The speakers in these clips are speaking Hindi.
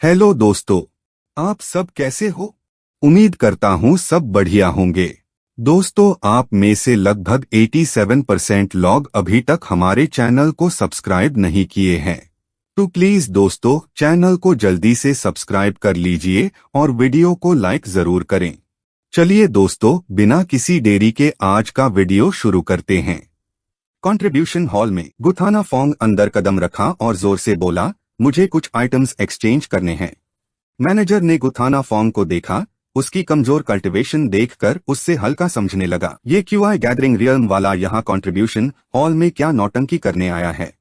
हेलो दोस्तों, आप सब कैसे हो? उम्मीद करता हूँ सब बढ़िया होंगे। दोस्तों, आप में से लगभग 87% लोग अभी तक हमारे चैनल को सब्सक्राइब नहीं किए हैं। तो प्लीज दोस्तों, चैनल को जल्दी से सब्सक्राइब कर लीजिए और वीडियो को लाइक जरूर करें। चलिए दोस्तों, बिना किसी देरी के आज का वीडियो शुरू करते हैं। कंट्रीब्यूशन हॉल में गुथाना फोंग अंदर कदम रखा और जोर से बोला, मुझे कुछ आइटम्स एक्सचेंज करने हैं। मैनेजर ने गुथाना फोंग को देखा। उसकी कमजोर कल्टीवेशन देखकर उससे हल्का समझने लगा। ये क्यूआई गैदरिंग रियल्म वाला यहाँ कंट्रीब्यूशन हॉल में क्या नौटंकी करने आया है।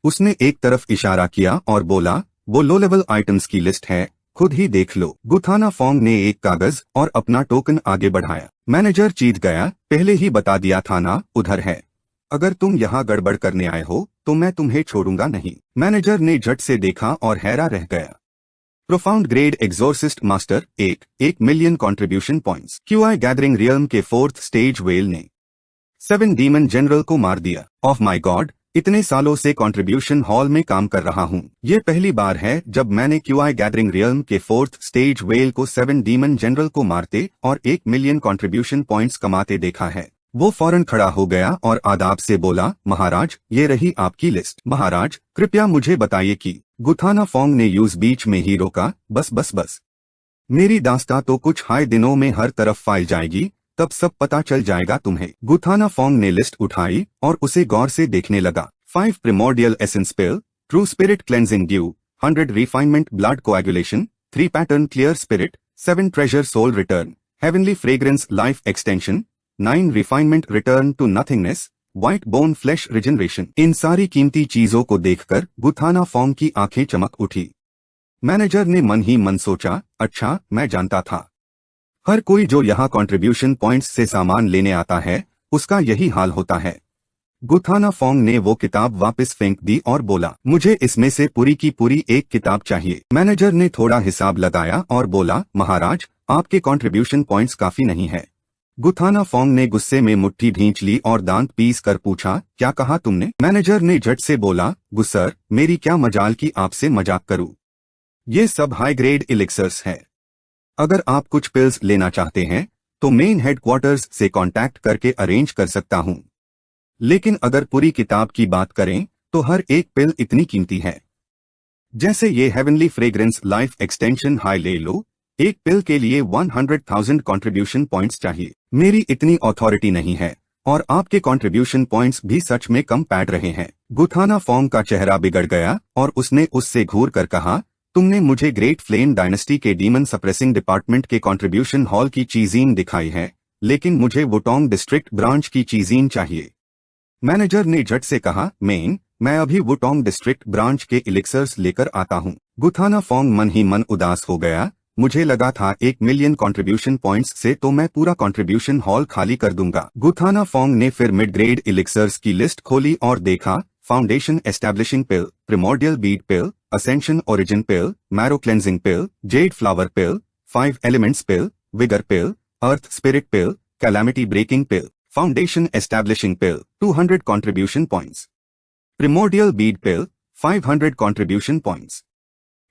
उसने एक तरफ इशारा किया और बोला, वो लो लेवल आइटम्स की लिस्ट है, खुद ही देख लो। गुथाना फोंग ने एक कागज और अपना टोकन आगे बढ़ाया। मैनेजर चीत गया, पहले ही बता दिया था ना, उधर है। अगर तुम यहाँ गड़बड़ करने आए हो तो मैं तुम्हें छोड़ूंगा नहीं। मैनेजर ने झट से देखा और हैरा रह गया। Profound grade exorcist master 1 million contribution points. Qi gathering realm के 4th स्टेज वेल ने 7 डीमन जनरल को मार दिया। ऑफ माई गॉड, इतने सालों से कंट्रीब्यूशन हॉल में काम कर रहा हूँ, ये पहली बार है जब मैंने क्यूआई गैदरिंग रियल्म के 4th स्टेज वेल को 7 डीमन जनरल को मारते और 1 मिलियन कंट्रीब्यूशन पॉइंट्स कमाते देखा है। वो फौरन खड़ा हो गया और आदाब से बोला, महाराज, ये रही आपकी लिस्ट। महाराज, कृपया मुझे बताइए कि। गुथाना फोंग ने यूज बीच में ही रोका, बस। मेरी दास्तां तो कुछ हाई दिनों में हर तरफ फैल जाएगी, तब सब पता चल जाएगा तुम्हें। गुथाना फोंग ने लिस्ट उठाई और उसे गौर से देखने लगा। 5 primordial essence pill, true spirit cleansing dew, 100 refinement blood coagulation, 3 pattern clear spirit, 7 treasure soul return, heavenly fragrance life extension, 9 refinement return to nothingness, white bone flesh regeneration. इन सारी कीमती चीजों को देखकर गुथाना फोंग की आंखें चमक उठी। मैनेजर ने मन ही मन सोचा, अच्छा, मैं जानता था। हर कोई जो यहाँ कंट्रीब्यूशन पॉइंट्स से सामान लेने आता है, उसका यही हाल होता है। गुथाना फोंग ने वो किताब वापस फेंक दी और बोला, मुझे इसमें से पूरी की पूरी एक किताब चाहिए। मैनेजर ने थोड़ा हिसाब लगाया और बोला, महाराज, आपके कंट्रीब्यूशन पॉइंट्स काफी नहीं है। गुथाना फोंग ने गुस्से में मुट्ठी भींच ली और दांत पीस कर पूछा, क्या कहा तुमने? मैनेजर ने झट से बोला, गुस्सर, मेरी क्या मजाल की आपसे मजाक करूं। ये सब हाई ग्रेड इलिक्सर्स है। अगर आप कुछ पिल्स लेना चाहते हैं तो मेन हेडक्वार्टर्स से कांटेक्ट करके अरेंज कर सकता हूं, लेकिन अगर पूरी किताब की बात करें तो हर एक पिल इतनी कीमती है। जैसे ये heavenly fragrance life extension high ले लो, एक पिल के लिए 100,000 कंट्रीब्यूशन पॉइंट्स चाहिए। मेरी इतनी अथॉरिटी नहीं है और आपके कंट्रीब्यूशन पॉइंट्स भी सच में कम पैड रहे हैं। गुथाना फोंग का चेहरा बिगड़ गया और उसने उससे घूर कर कहा, तुमने मुझे ग्रेट फ्लेम डायनेस्टी के डीमन सप्रेसिंग डिपार्टमेंट के कंट्रीब्यूशन हॉल की चीजीन दिखाई है, लेकिन मुझे वुटोंग डिस्ट्रिक्ट ब्रांच की चीजीन चाहिए। मैनेजर ने झट से कहा, मैं अभी वुटोंग डिस्ट्रिक्ट ब्रांच के इलिक्सर्स लेकर आता हूँ। गुथाना फोंग मन ही मन उदास हो गया। मुझे लगा था 1 मिलियन कंट्रीब्यूशन पॉइंट्स से तो मैं पूरा कंट्रीब्यूशन हॉल खाली कर दूंगा। गुथाना फोंग ने फिर मिड ग्रेड इलिक्सर्स की लिस्ट खोली और देखा, फाउंडेशन एस्टैब्लिशिंग पिल, प्रिमोर्डियल बीड पिल, असेंशन ओरिजिन पिल, मैरो क्लेंजिंग पिल, जेड फ्लावर पिल, 5 एलिमेंट्स पिल, विगर पिल, अर्थ स्पिरिट पिल, कैलामिटी ब्रेकिंग पिल, फाउंडेशन एस्टैब्लिशिंग पिल, 200 कंट्रीब्यूशन पॉइंट्स, प्रिमोर्डियल बीड पिल, 500 कंट्रीब्यूशन पॉइंट्स,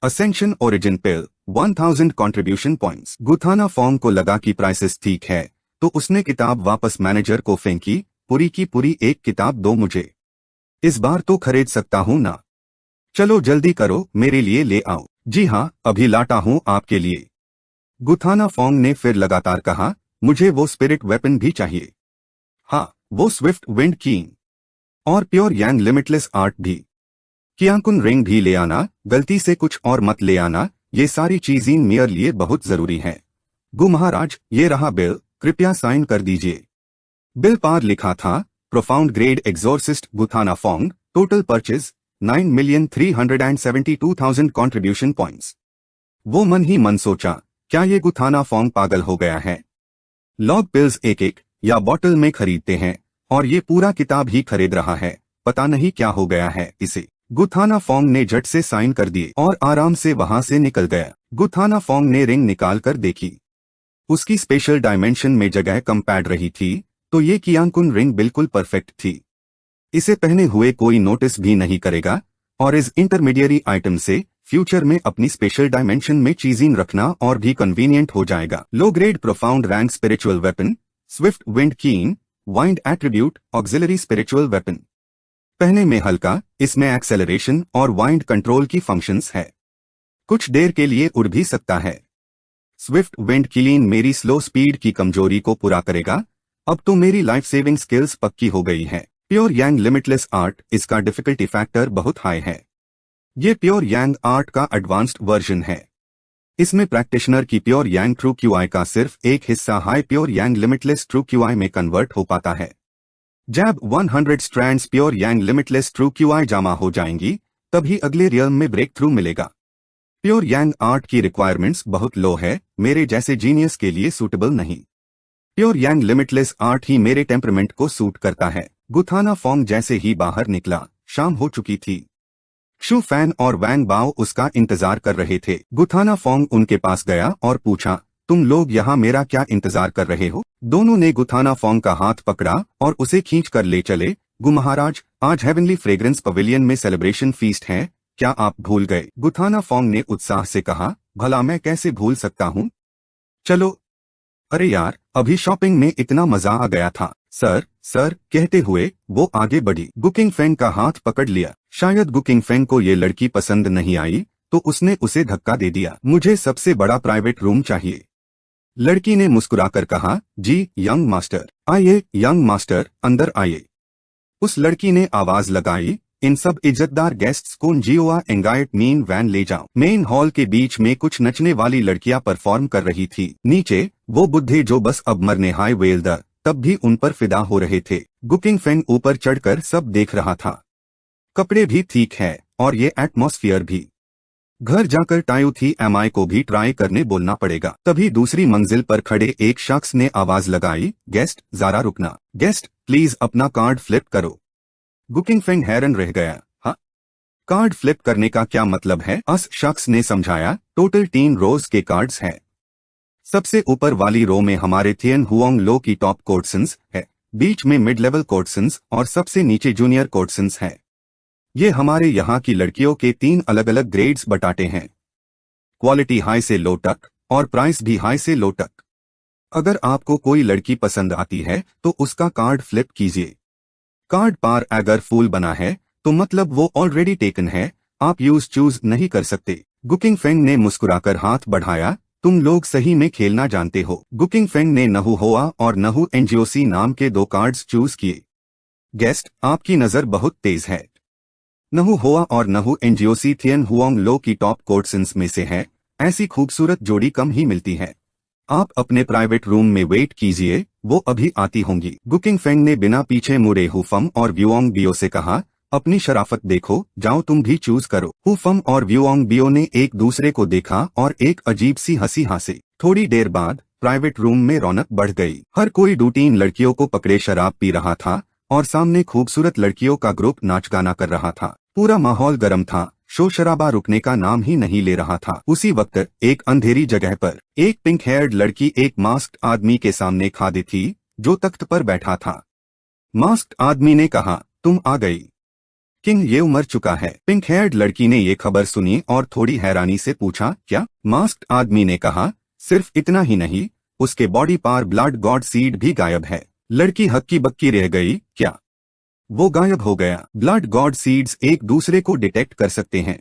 असेंशन ओरिजिन पिल, 1000 कंट्रीब्यूशन पॉइंट्स। गुथाना फोंग को लगा कि प्राइसेस ठीक है, तो उसने किताब वापस मैनेजर को फेंकी, पूरी की पूरी एक किताब दो मुझे, इस बार तो खरीद सकता हूँ ना। चलो जल्दी करो, मेरे लिए ले आओ। जी हाँ, अभी लाता हूँ आपके लिए। गुथाना फोंग ने फिर लगातार कहा, मुझे वो स्पिरिट वेपन भी चाहिए। हाँ, वो स्विफ्ट विंड कीन और प्योर यांग लिमिटलेस आर्ट भी। कियांकुन रिंग भी ले आना, गलती से कुछ और मत ले आना, ये सारी चीजें मेरे लिए बहुत जरूरी हैं। गु महाराज, ये रहा बिल, कृपया साइन कर दीजिए। बिल पार लिखा था, प्रोफाउंड ग्रेड एग्जोर्सिस्ट गुथाना फोंग, टोटल परचेज 9,372,000 कंट्रीब्यूशन पॉइंट्स। वो मन ही मन सोचा, क्या ये गुथाना फोंग पागल हो गया है? लॉग पिल्स एक एक या बॉटल में खरीदते हैं और ये पूरा किताब ही खरीद रहा है, पता नहीं क्या हो गया है इसे। गुथाना फोंग ने झट से साइन कर दिए और आराम से वहां से निकल गया। गुथाना फोंग ने रिंग निकाल कर देखी। उसकी स्पेशल डायमेंशन में जगह कम पैड रही थी, तो ये कियांकुन रिंग बिल्कुल परफेक्ट थी। इसे पहने हुए कोई नोटिस भी नहीं करेगा और इस इंटरमीडियरी आइटम से फ्यूचर में अपनी स्पेशल डायमेंशन में चीजिंग रखना और भी कन्वीनियंट हो जाएगा। Low grade profound rank spiritual weapon, swift wind keen wind attribute auxiliary spiritual weapon. पहने में हल्का, इसमें एक्सेलरेशन और वाइंड कंट्रोल की फंक्शंस है। कुछ देर के लिए उड़ भी सकता है। स्विफ्ट विंड कीन मेरी स्लो स्पीड की कमजोरी को पूरा करेगा। अब तो मेरी लाइफ सेविंग स्किल्स पक्की हो गई है। प्योर यांग लिमिटलेस आर्ट, इसका डिफिकल्टी फैक्टर बहुत हाई है। ये प्योर यांग आर्ट का एडवांस्ड वर्जन है। इसमें प्रैक्टिशनर की प्योर यांग ट्रू क्यूआई का सिर्फ एक हिस्सा हाई प्योर यांग लिमिटलेस ट्रू क्यूआई में कन्वर्ट हो पाता है। जब 100 स्ट्रैंड्स प्योर यांग लिमिटलेस ट्रू क्यूआई जमा हो जाएंगी, तभी अगले रियल्म में ब्रेक थ्रू मिलेगा। प्योर यांग आर्ट की रिक्वायरमेंट्स बहुत लो है, मेरे जैसे जीनियस के लिए सूटेबल नहीं। प्योर यांग लिमिटलेस आर्ट ही मेरे टेम्परमेंट को सूट करता है। गुथाना फोंग जैसे ही बाहर निकला, शाम हो चुकी थी। शू फैन और वैंग बाओ उसका इंतजार कर रहे थे। गुथाना फोंग उनके पास गया और पूछा, तुम लोग यहाँ मेरा क्या इंतजार कर रहे हो? दोनों ने गुथाना फोंग का हाथ पकड़ा और उसे खींच कर ले चले। गु महाराज, आज हेवनली फ्रेग्रेंस पवेलियन में सेलिब्रेशन फीस्ट है, क्या आप भूल गए? गुथाना फोंग ने उत्साह से कहा, भला मैं कैसे भूल सकता हूँ, चलो। अरे यार, अभी शॉपिंग में इतना मजा आ गया था। सर सर कहते हुए वो आगे बढ़ी। गुकिंग फेंग का हाथ पकड़ लिया। शायद गुकिंग फेंग को ये लड़की पसंद नहीं आई, तो उसने उसे धक्का दे दिया। मुझे सबसे बड़ा प्राइवेट रूम चाहिए। लड़की ने मुस्कुराकर कहा, जी यंग मास्टर। आइए यंग मास्टर, अंदर आइए। उस लड़की ने आवाज लगाई, इन सब इज्जतदार गेस्ट्स को जियोआ एंगाइट मेन वैन ले जाओ। मेन हॉल के बीच में कुछ नचने वाली लड़कियां परफॉर्म कर रही थी। नीचे वो बुद्धे जो बस अब मरने हाई वेल द तब भी उन पर फिदा हो रहे थे। गुकिंग फेंग ऊपर चढ़कर सब देख रहा था। कपड़े भी ठीक है और ये एटमॉस्फियर भी। घर जाकर टायू थी एमआई को भी ट्राई करने बोलना पड़ेगा। तभी दूसरी मंजिल पर खड़े एक शख्स ने आवाज लगाई, गेस्ट जरा रुकना। गेस्ट प्लीज अपना कार्ड फ्लिप करो। गुकिंग फेंग हैरान रह गया। हाँ, कार्ड फ्लिप करने का क्या मतलब है? उस शख्स ने समझाया, टोटल 3 रोज के कार्ड्स हैं। सबसे ऊपर वाली रो में हमारे थियन हुआंग लो की टॉप कोर्टसन्स है, बीच में मिड लेवल कोर्टसन्स और सबसे नीचे जूनियर कोर्टसन्स है। ये हमारे यहाँ की लड़कियों के 3 अलग अलग ग्रेड्स बताते हैं। क्वालिटी हाई से लो तक और प्राइस भी हाई से लो तक। अगर आपको कोई लड़की पसंद आती है तो उसका कार्ड फ्लिप कीजिए। कार्ड पार अगर फूल बना है तो मतलब वो ऑलरेडी टेकन है, आप यूज चूज नहीं कर सकते। गुकिंग फेंग ने मुस्कुराकर हाथ बढ़ाया, तुम लोग सही में खेलना जानते हो। गुकिंग फेंग ने नहू होआ और नहू एनजीओसी नाम के 2 कार्ड्स चूज किए। गेस्ट, आपकी नजर बहुत तेज है। नहू होआ और नहू एनजीओसी थियन हुआंग लो की टॉप कोर्टसन्स में से है। ऐसी खूबसूरत जोड़ी कम ही मिलती है। आप अपने प्राइवेट रूम में वेट कीजिए, वो अभी आती होंगी। गुकिंग फेंग ने बिना पीछे मुड़े हुफम और व्यूओंग बियो से कहा, अपनी शराफत देखो, जाओ तुम भी चूज करो। हुफम और व्यूओंग बियो ने एक दूसरे को देखा और एक अजीब सी हंसी हंसी। थोड़ी देर बाद प्राइवेट रूम में रौनक बढ़ गई। हर कोई रूटीन लड़कियों को पकड़े शराब पी रहा था और सामने खूबसूरत लड़कियों का ग्रुप नाच गाना कर रहा था। पूरा माहौल गर्म था, शोर शराबा रुकने का नाम ही नहीं ले रहा था। उसी वक्त एक अंधेरी जगह पर एक पिंक हेयर्ड लड़की एक मास्क्ड आदमी के सामने खड़ी थी जो तख्त पर बैठा था। मास्क्ड आदमी ने कहा, तुम आ गई। किंग ये मर चुका है। पिंक हेयर्ड लड़की ने ये खबर सुनी और थोड़ी हैरानी से पूछा, क्या? मास्क्ड आदमी ने कहा, सिर्फ इतना ही नहीं, उसके बॉडी पर ब्लड गॉड सीड भी गायब है। लड़की हक्की बक्की रह गई, क्या? वो गायब हो गया। ब्लड गॉड सीड्स एक दूसरे को डिटेक्ट कर सकते हैं।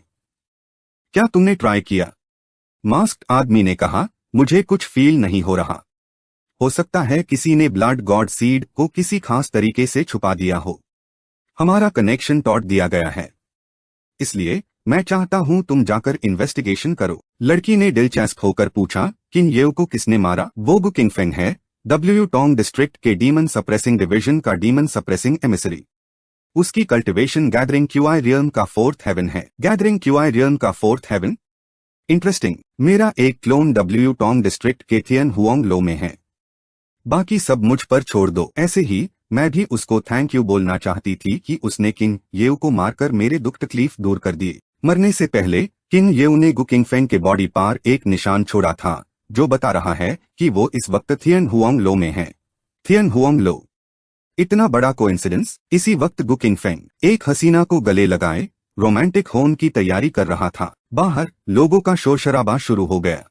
क्या तुमने ट्राई किया? मास्क्ड आदमी ने कहा, मुझे कुछ फील नहीं हो रहा। हो सकता है किसी ने ब्लड गॉड सीड को किसी खास तरीके से छुपा दिया हो। हमारा कनेक्शन तोड़ दिया गया है, इसलिए मैं चाहता हूं तुम जाकर इन्वेस्टिगेशन करो। लड़की ने दिलचस्प होकर पूछा, किन येव को किसने मारा? वो गुकिंग फेंग है, डब्ल्यू टोंग डिस्ट्रिक्ट के डीमन सप्रेसिंग डिवीजन का डीमन सप्रेसिंग एमिसरी। उसकी कल्टिवेशन गैदरिंग क्यूआई रियल्म का 4th हेवन है। गैदरिंग क्यूआई रियल्म का 4th हेवन? इंटरेस्टिंग। मेरा एक क्लोन डब्ल्यू टोंग डिस्ट्रिक्ट के थियन हुआंग लो में है। बाकी सब मुझ पर छोड़ दो। ऐसे ही मैं भी उसको थैंक यू बोलना चाहती थी कि उसने किंग येव को मारकर मेरे दुख तकलीफ दूर कर दिए। मरने से पहले किंग येव ने गुकिंग फेंग के बॉडी पर एक निशान छोड़ा था जो बता रहा है कि वो इस वक्त थियन हुआंग लो में है। थियन हुआंग लो, इतना बड़ा कोइंसिडेंस। इसी वक्त गुकिंग फेंग एक हसीना को गले लगाए रोमांटिक होने की तैयारी कर रहा था। बाहर लोगों का शोर शराबा शुरू हो गया।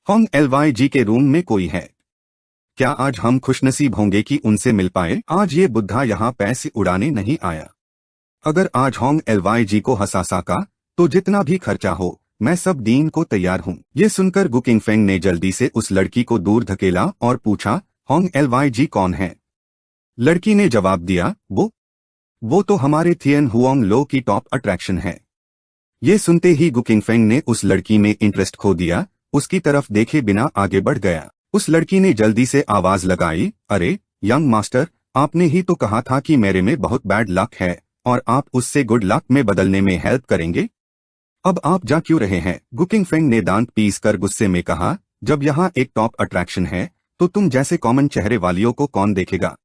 होंग एलवाई जी के रूम में कोई है क्या? आज हम खुशनसीब होंगे कि उनसे मिल पाए। आज ये बुद्धा यहाँ पैसे उड़ाने नहीं आया। अगर आज होंग एलवाई जी को हंसा सका तो जितना भी खर्चा हो मैं सब दीन को तैयार हूँ। ये सुनकर गुकिंग फेंग ने जल्दी से उस लड़की को दूर धकेला और पूछा, होंग एलवाई जी कौन है? लड़की ने जवाब दिया, वो तो हमारे थियन हुआंग लो की टॉप अट्रैक्शन है। ये सुनते ही गुकिंग फेंग ने उस लड़की में इंटरेस्ट खो दिया, उसकी तरफ देखे बिना आगे बढ़ गया। उस लड़की ने जल्दी से आवाज लगाई, अरे यंग मास्टर, आपने ही तो कहा था कि मेरे में बहुत बैड लक है और आप उससे गुड लक में बदलने में हेल्प करेंगे। अब आप जा क्यों रहे हैं? गुकिंग फेंग ने दांत पीस कर गुस्से में कहा, जब यहाँ एक टॉप अट्रैक्शन है तो तुम जैसे कॉमन चेहरे वालियों को कौन देखेगा?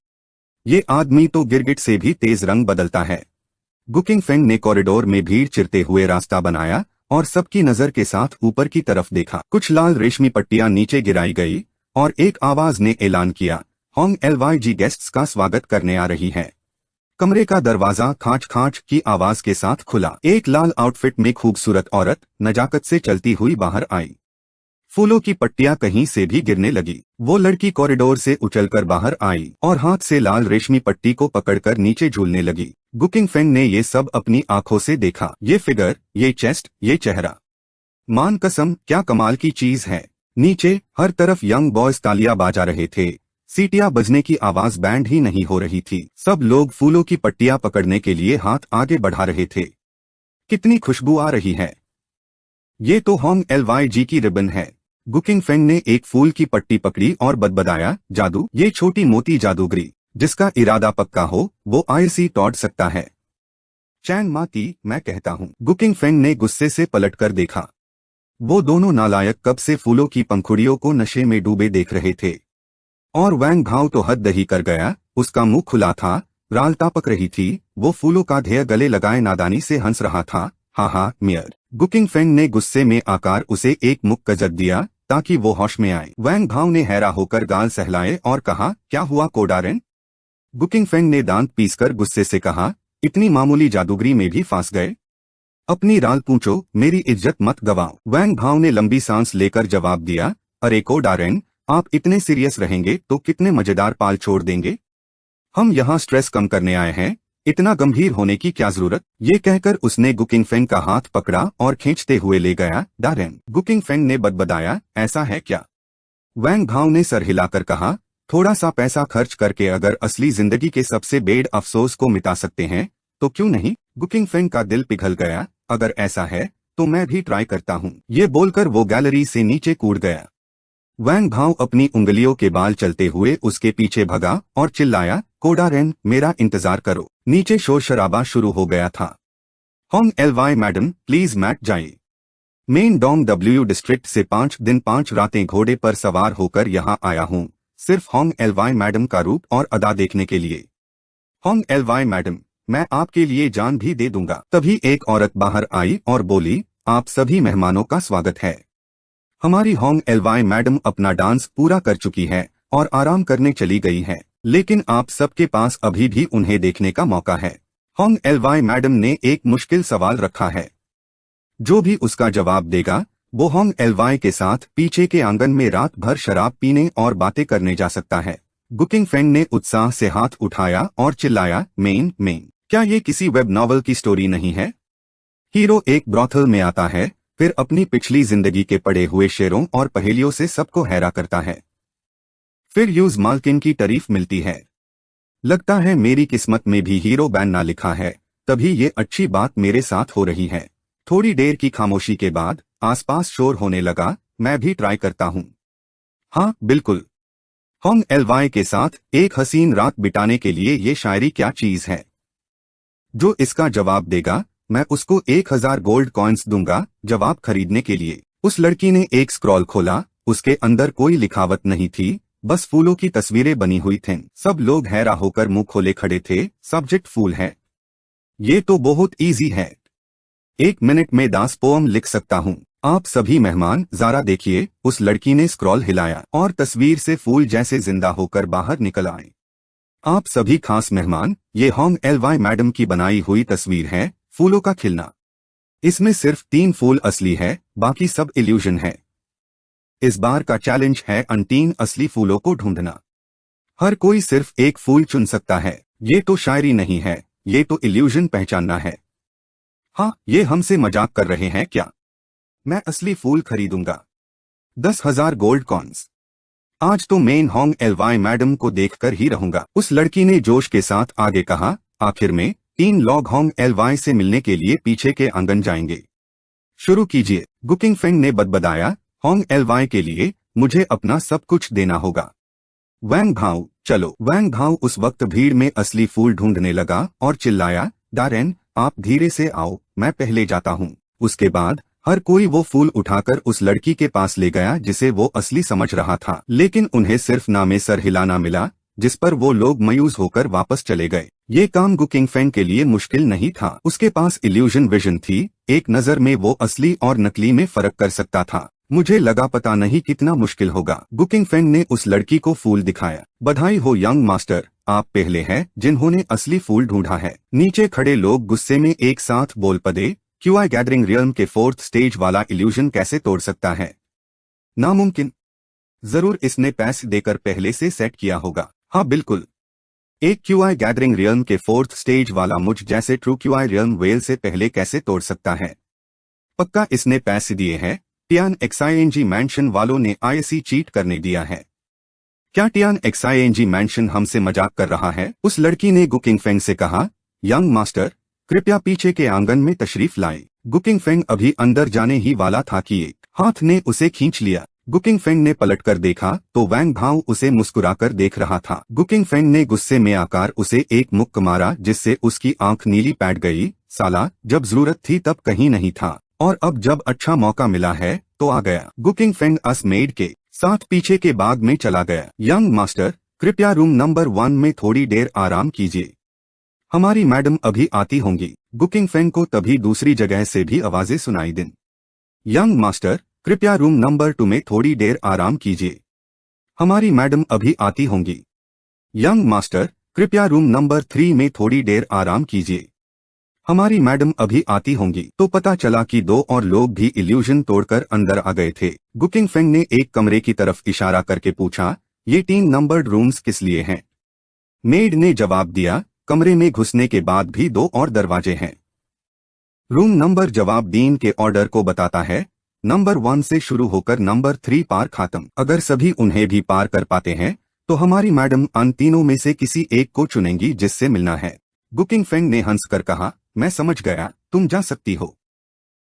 ये आदमी तो गिरगिट से भी तेज रंग बदलता है। गुकिंग फेंग ने कॉरिडोर में भीड़ चिरते हुए रास्ता बनाया और सबकी नजर के साथ ऊपर की तरफ देखा। कुछ लाल रेशमी पट्टियां नीचे गिराई गई और एक आवाज ने ऐलान किया, होंग एलवाई जी गेस्ट्स का स्वागत करने आ रही है। कमरे का दरवाजा खांच खांच की आवाज के साथ खुला। एक लाल आउटफिट में खूबसूरत औरत नजाकत से चलती हुई बाहर आई। फूलों की पट्टियां कहीं से भी गिरने लगी। वो लड़की कॉरिडोर से उछलकर बाहर आई और हाथ से लाल रेशमी पट्टी को पकड़कर नीचे झूलने लगी। गुकिंग फेंग ने ये सब अपनी आंखों से देखा। ये फिगर, ये चेस्ट, ये चेहरा, मान कसम क्या कमाल की चीज है। नीचे हर तरफ यंग बॉयज तालियां बजा रहे थे। सीटियां बजने की आवाज बैंड ही नहीं हो रही थी। सब लोग फूलों की पट्टियां पकड़ने के लिए हाथ आगे बढ़ा रहे थे। कितनी खुशबू आ रही है। ये तो होंग एलवाई जी की रिबन है। गुकिंग फेंग ने एक फूल की पट्टी पकड़ी और बदबदाया, जादू। ये छोटी मोटी जादूगरी, जिसका इरादा पक्का हो वो आयरसी तोड़ सकता है। चैन माती, मैं कहता हूँ। गुकिंग फेंग ने गुस्से से पलटकर देखा। वो दोनों नालायक कब से फूलों की पंखुड़ियों को नशे में डूबे देख रहे थे। और वैंग भाव तो हद दही कर गया। उसका मुंह खुला था, राल टपक रही थी। वो फूलों का ध्येय गले लगाए नादानी से हंस रहा था। हा मियर। गुकिंग फेंग ने गुस्से में आकार उसे एक मुक गजब दिया ताकि वो होश में आए। वैंग भाव ने हैरा होकर गाल सहलाए और कहा, क्या हुआ कोडारेन? गुकिंग फेंग ने दांत पीसकर गुस्से से कहा, इतनी मामूली जादूगरी में भी फांस गए? अपनी राल पूछो, मेरी इज्जत मत गवाओ। वैंग भाव ने लंबी सांस लेकर जवाब दिया, अरे कोडारेन, आप इतने सीरियस रहेंगे तो कितने मजेदार पाल छोड़ देंगे। हम यहाँ स्ट्रेस कम करने आए हैं, इतना गंभीर होने की क्या जरूरत। ये कहकर उसने गुकिंग फेंग का हाथ पकड़ा और खींचते हुए ले गया। डारेन। गुकिंग फेंग ने बदबदाया, ऐसा है क्या? वैंग भाव ने सर हिलाकर कहा, थोड़ा सा पैसा खर्च करके अगर असली जिंदगी के सबसे बेड अफसोस को मिटा सकते हैं तो क्यों नहीं। गुकिंग फेंग का दिल पिघल गया, अगर ऐसा है तो मैं भी ट्राई करता हूँ। ये बोलकर वो गैलरी से नीचे कूद गया। वैंग भाव अपनी उंगलियों के बाल चलते हुए उसके पीछे भगा और चिल्लाया, कोडारेन, मेरा इंतजार करो। नीचे शोर शराबा शुरू हो गया था। होंग एलवाई मैडम, प्लीज मैट जाइए। मेन डोंग डब्ल्यू डिस्ट्रिक्ट से 5 दिन 5 रातें घोड़े पर सवार होकर यहाँ आया हूँ, सिर्फ होंग एलवाई मैडम का रूप और अदा देखने के लिए। होंग एलवाई मैडम, मैं आपके लिए जान भी दे दूंगा। तभी एक औरत बाहर आई और बोली, आप सभी मेहमानों का स्वागत है। हमारी होंग एलवाई मैडम अपना डांस पूरा कर चुकी है और आराम करने चली गई है, लेकिन आप सबके पास अभी भी उन्हें देखने का मौका है। होंग एलवाई मैडम ने एक मुश्किल सवाल रखा है। जो भी उसका जवाब देगा वो होंग एलवाई के साथ पीछे के आंगन में रात भर शराब पीने और बातें करने जा सकता है। गुकिंग फेंग ने उत्साह से हाथ उठाया और चिल्लाया, मेन, क्या ये किसी वेब नॉवल की स्टोरी नहीं है? हीरो एक ब्रॉथल में आता है, फिर अपनी पिछली जिंदगी के पड़े हुए शेरों और पहेलियों से सबको हैरा करता है। फिर यूज मालकिन की तारीफ मिलती है। लगता है मेरी किस्मत में भी हीरो बनना लिखा है, तभी ये अच्छी बात मेरे साथ हो रही है। थोड़ी देर की खामोशी के बाद आसपास शोर होने लगा, मैं भी ट्राई करता हूँ। हाँ बिल्कुल। होंग एलवाई के साथ एक हसीन रात बिताने के लिए ये शायरी क्या चीज है। जो इसका जवाब देगा मैं उसको 1000 गोल्ड कॉइन्स दूंगा जवाब खरीदने के लिए। उस लड़की ने एक स्क्रॉल खोला, उसके अंदर कोई लिखावट नहीं थी, बस फूलों की तस्वीरें बनी हुई थीं। सब लोग हैरा होकर मुंह खोले खड़े थे। सब्जेक्ट फूल है। ये तो बहुत इजी है। 1 मिनट में 10 पोम लिख सकता हूँ। आप सभी मेहमान जरा देखिए। उस लड़की ने स्क्रॉल हिलाया और तस्वीर से फूल जैसे जिंदा होकर बाहर निकल आए। आप सभी खास मेहमान, ये होंग एलवाई मैडम की बनाई हुई तस्वीर है, फूलों का खिलना। इसमें सिर्फ 3 फूल असली है, बाकी सब इल्यूजन है। इस बार का चैलेंज है उन 3 असली फूलों को ढूंढना। हर कोई सिर्फ एक फूल चुन सकता है। ये तो शायरी नहीं है, ये तो इल्यूजन पहचानना है। हाँ, ये हमसे मजाक कर रहे हैं क्या? मैं असली फूल खरीदूंगा। 10,000 गोल्ड कॉइन्स। आज तो मेन होंग एलवाई मैडम को देखकर ही रहूंगा। उस लड़की ने जोश के साथ आगे कहा। आखिर में 3 लोग होंग एलवाई से मिलने के लिए पीछे के आंगन जाएंगे। शुरू कीजिए। गुकिंग फेंग ने बदबदाया। होंग एलवाई के लिए मुझे अपना सब कुछ देना होगा। वैंग भाऊ, चलो। वैंग भाऊ उस वक्त भीड़ में असली फूल ढूंढने लगा और चिल्लाया, डारेन, आप धीरे से आओ, मैं पहले जाता हूँ। उसके बाद हर कोई वो फूल उठाकर उस लड़की के पास ले गया जिसे वो असली समझ रहा था, लेकिन उन्हें सिर्फ नामे सर हिलाना मिला, जिस पर वो लोग मायूस होकर वापस चले गए। ये काम गुकिंग फेंग के लिए मुश्किल नहीं था। उसके पास इल्यूजन विजन थी। एक नजर में वो असली और नकली में फर्क कर सकता था। मुझे लगा पता नहीं कितना मुश्किल होगा। गुकिंग फेंग ने उस लड़की को फूल दिखाया। बधाई हो यंग मास्टर, आप पहले हैं जिन्होंने असली फूल ढूंढा है। नीचे खड़े लोग गुस्से में एक साथ बोल पड़े, क्यूआई गैदरिंग रियल्म के 4th स्टेज वाला इल्यूजन कैसे तोड़ सकता है? नामुमकिन। जरूर इसने पैसे देकर पहले से सेट किया होगा। हाँ बिल्कुल। एक क्यूआई गैदरिंग रियल्म के 4th स्टेज वाला मुझ जैसे ट्रू क्यूआई रियल्म वेल से पहले कैसे तोड़ सकता है? पक्का इसने पैसे दिए हैं। टियान एक्सआईएनजी मैंशन वालों ने आईएसी चीट करने दिया है। क्या टियान एक्सआईएनजी मैंशन हमसे मजाक कर रहा है? उस लड़की ने गुकिंग फेंग से कहा, यंग मास्टर, कृपया पीछे के आंगन में तशरीफ लाएं। गुकिंग फेंग अभी अंदर जाने ही वाला था कि एक हाथ ने उसे खींच लिया। गुकिंग फेंग ने पलटकर देखा तो वैंग भाऊ उसे मुस्कुराकर देख रहा था। गुकिंग फेंग ने गुस्से में आकर उसे एक मुक्का मारा जिससे उसकी आंख नीली पैट गई। साला, जब जरूरत थी तब कहीं नहीं था, और अब जब अच्छा मौका मिला है तो आ गया। गुकिंग फेंग अस मेड के साथ पीछे के बाग में चला गया। यंग मास्टर, कृपया रूम नंबर 1 में थोड़ी देर आराम कीजिए, हमारी मैडम अभी आती होंगी। गुकिंग फेंग को तभी दूसरी जगह से भी आवाजें सुनाई दी। यंग मास्टर, कृपया रूम नंबर 2 में थोड़ी देर आराम कीजिए, हमारी मैडम अभी आती होंगी। यंग मास्टर, कृपया रूम नंबर 3 में थोड़ी देर आराम कीजिए, हमारी मैडम अभी आती होंगी। तो पता चला कि 2 और लोग भी इल्यूजन तोड़कर अंदर आ गए थे। गुकिंग फेंग ने एक कमरे की तरफ इशारा करके पूछा, ये 3 नंबर्ड रूम्स किस लिए हैं? मेड ने जवाब दिया, कमरे में घुसने के बाद भी 2 और दरवाजे हैं। रूम नंबर जवाब दीन के ऑर्डर को बताता है। नंबर 1 से शुरू होकर नंबर 3 पार खत्म। अगर सभी उन्हें भी पार कर पाते हैं तो हमारी मैडम उन तीनों में से किसी एक को चुनेंगी जिससे मिलना है। गुकिंग फेंग ने हंसकर कहा, मैं समझ गया, तुम जा सकती हो।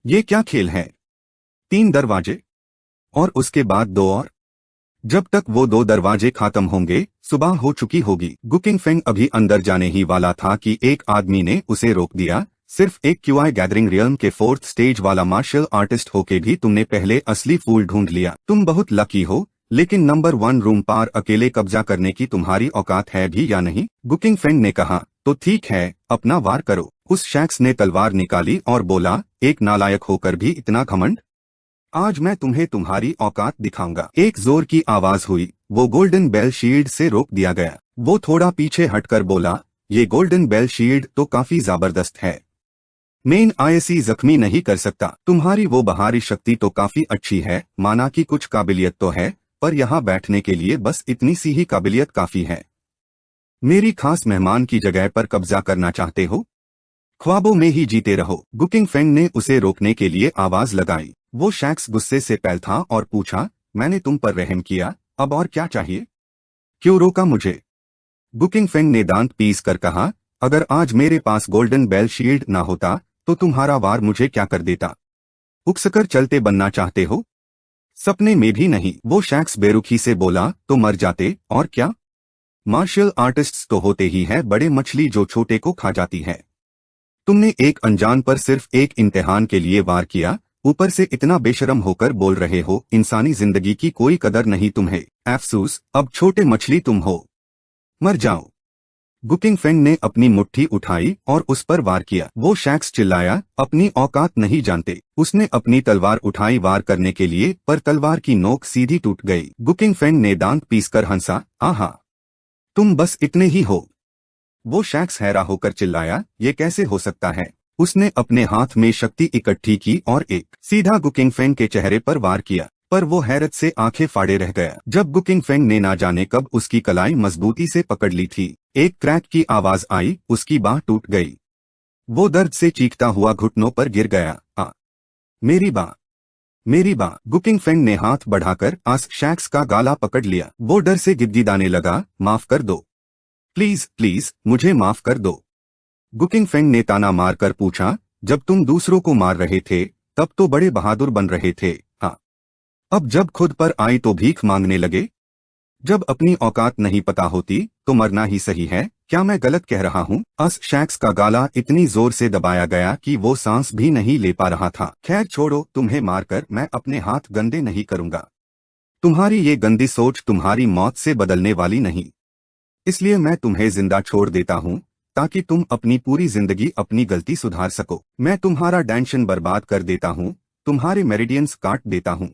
ये क्या खेल है? 3 दरवाजे और उसके बाद 2 और? जब तक वो 2 दरवाजे खत्म होंगे सुबह हो चुकी होगी। गुकिंग फेंग अभी अंदर जाने ही वाला था कि एक आदमी ने उसे रोक दिया। सिर्फ एक क्यूआई गैदरिंग रियल्म के 4th स्टेज वाला मार्शल आर्टिस्ट होके भी तुमने पहले असली फूल ढूंढ लिया। तुम बहुत लकी हो, लेकिन नंबर 1 रूम पार अकेले कब्जा करने की तुम्हारी औकात है भी या नहीं? गुकिंग फेंग ने कहा, तो ठीक है, अपना वार करो। उस शख्स ने तलवार निकाली और बोला, एक नालायक होकर भी इतना घमंड? आज मैं तुम्हें तुम्हारी औकात दिखाऊंगा। एक जोर की आवाज हुई। वो गोल्डन बेल शील्ड से रोक दिया गया। वो थोड़ा पीछे हटकर बोला, ये गोल्डन बेल शील्ड तो काफी जबरदस्त है, मेन आईएसी जख्मी नहीं कर सकता। तुम्हारी वो बाहरी शक्ति तो काफी अच्छी है, माना कि कुछ काबिलियत तो है, पर यहाँ बैठने के लिए बस इतनी सी ही काबिलियत काफी है। मेरी खास मेहमान की जगह पर कब्जा करना चाहते हो? ख्वाबों में ही जीते रहो। गुकिंग फेंग ने उसे रोकने के लिए आवाज लगाई। वो शख्स गुस्से से पैल था और पूछा, मैंने तुम पर रहम किया, अब और क्या चाहिए? क्यों रोका मुझे? गुकिंग फेंग ने दांत पीस कर कहा, अगर आज मेरे पास गोल्डन बेल शील्ड ना होता तो तुम्हारा वार मुझे क्या कर देता? उकसकर चलते बनना चाहते हो? सपने में भी नहीं। वो शख्स बेरुखी से बोला, तो मर जाते और क्या? मार्शल आर्टिस्ट्स तो होते ही है बड़े मछली जो छोटे को खा जाती है। तुमने एक अनजान पर सिर्फ एक इम्तिहान के लिए वार किया, ऊपर से इतना बेशरम होकर बोल रहे हो इंसानी जिंदगी की कोई कदर नहीं तुम्हें। अफसोस, अब छोटे मछली तुम हो, मर जाओ। गुकिंग फेंग ने अपनी मुट्ठी उठाई और उस पर वार किया। वो शख्स चिल्लाया, अपनी औकात नहीं जानते। उसने अपनी तलवार उठाई वार करने के लिए, पर तलवार की नोक सीधी टूट गई। गुकिंग फेंग ने दांत पीसकर हंसा, आहा, तुम बस इतने ही हो। वो शख्स हैरा होकर चिल्लाया, ये कैसे हो सकता है? उसने अपने हाथ में शक्ति इकट्ठी की और एक सीधा गुकिंग फेंग के चेहरे पर वार किया, पर वो हैरत से आंखें फाड़े रह गया जब गुकिंग फेंग ने ना जाने कब उसकी कलाई मजबूती से पकड़ ली थी। एक क्रैक की आवाज आई, उसकी बाह टूट गई। वो दर्द से चीखता हुआ घुटनों पर गिर गया। मेरी बाह, मेरी बाह। गुकिंग फेंग ने हाथ बढ़ाकर आस शैक्स का गाला पकड़ लिया। वो डर से गिदगिदाने लगा, माफ कर दो, प्लीज प्लीज मुझे माफ कर दो। गुकिंग फेंग ने ताना मारकर पूछा, जब तुम दूसरों को मार रहे थे तब तो बड़े बहादुर बन रहे थे, हाँ, अब जब खुद पर आई तो भीख मांगने लगे। जब अपनी औकात नहीं पता होती तो मरना ही सही है। क्या मैं गलत कह रहा हूँ? अस शैक्स का गाला इतनी जोर से दबाया गया कि वो सांस भी नहीं ले पा रहा था। खैर छोड़ो, तुम्हें मारकर मैं अपने हाथ गंदे नहीं करूंगा। तुम्हारी ये गंदी सोच तुम्हारी मौत से बदलने वाली नहीं, इसलिए मैं तुम्हें जिंदा छोड़ देता हूँ ताकि तुम अपनी पूरी जिंदगी अपनी गलती सुधार सको। मैं तुम्हारा टेंशन बर्बाद कर देता हूँ, तुम्हारे मेरिडियंस काट देता हूँ।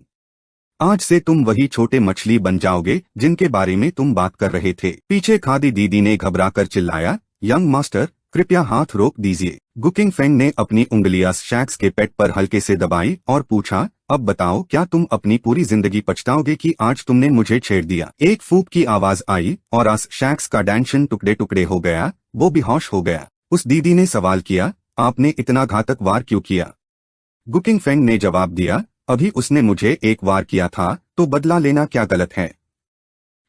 आज से तुम वही छोटे मछली बन जाओगे जिनके बारे में तुम बात कर रहे थे। पीछे खादी दीदी ने घबराकर चिल्लाया, यंग मास्टर कृपया हाथ रोक दीजिए। गुकिंग फेंग ने अपनी उंगलियां शैक्स के पेट पर हल्के से दबाई और पूछा, अब बताओ क्या तुम अपनी पूरी जिंदगी पछताओगे कि आज तुमने मुझे छेड़ दिया? एक फूंक की आवाज आई और आस शैक्स का डेंशन टुकड़े टुकड़े हो गया। वो बेहोश हो गया। उस दीदी ने सवाल किया, आपने इतना घातक वार क्यों किया? गुकिंग फेंग ने जवाब दिया, अभी उसने मुझे एक वार किया था तो बदला लेना क्या गलत है?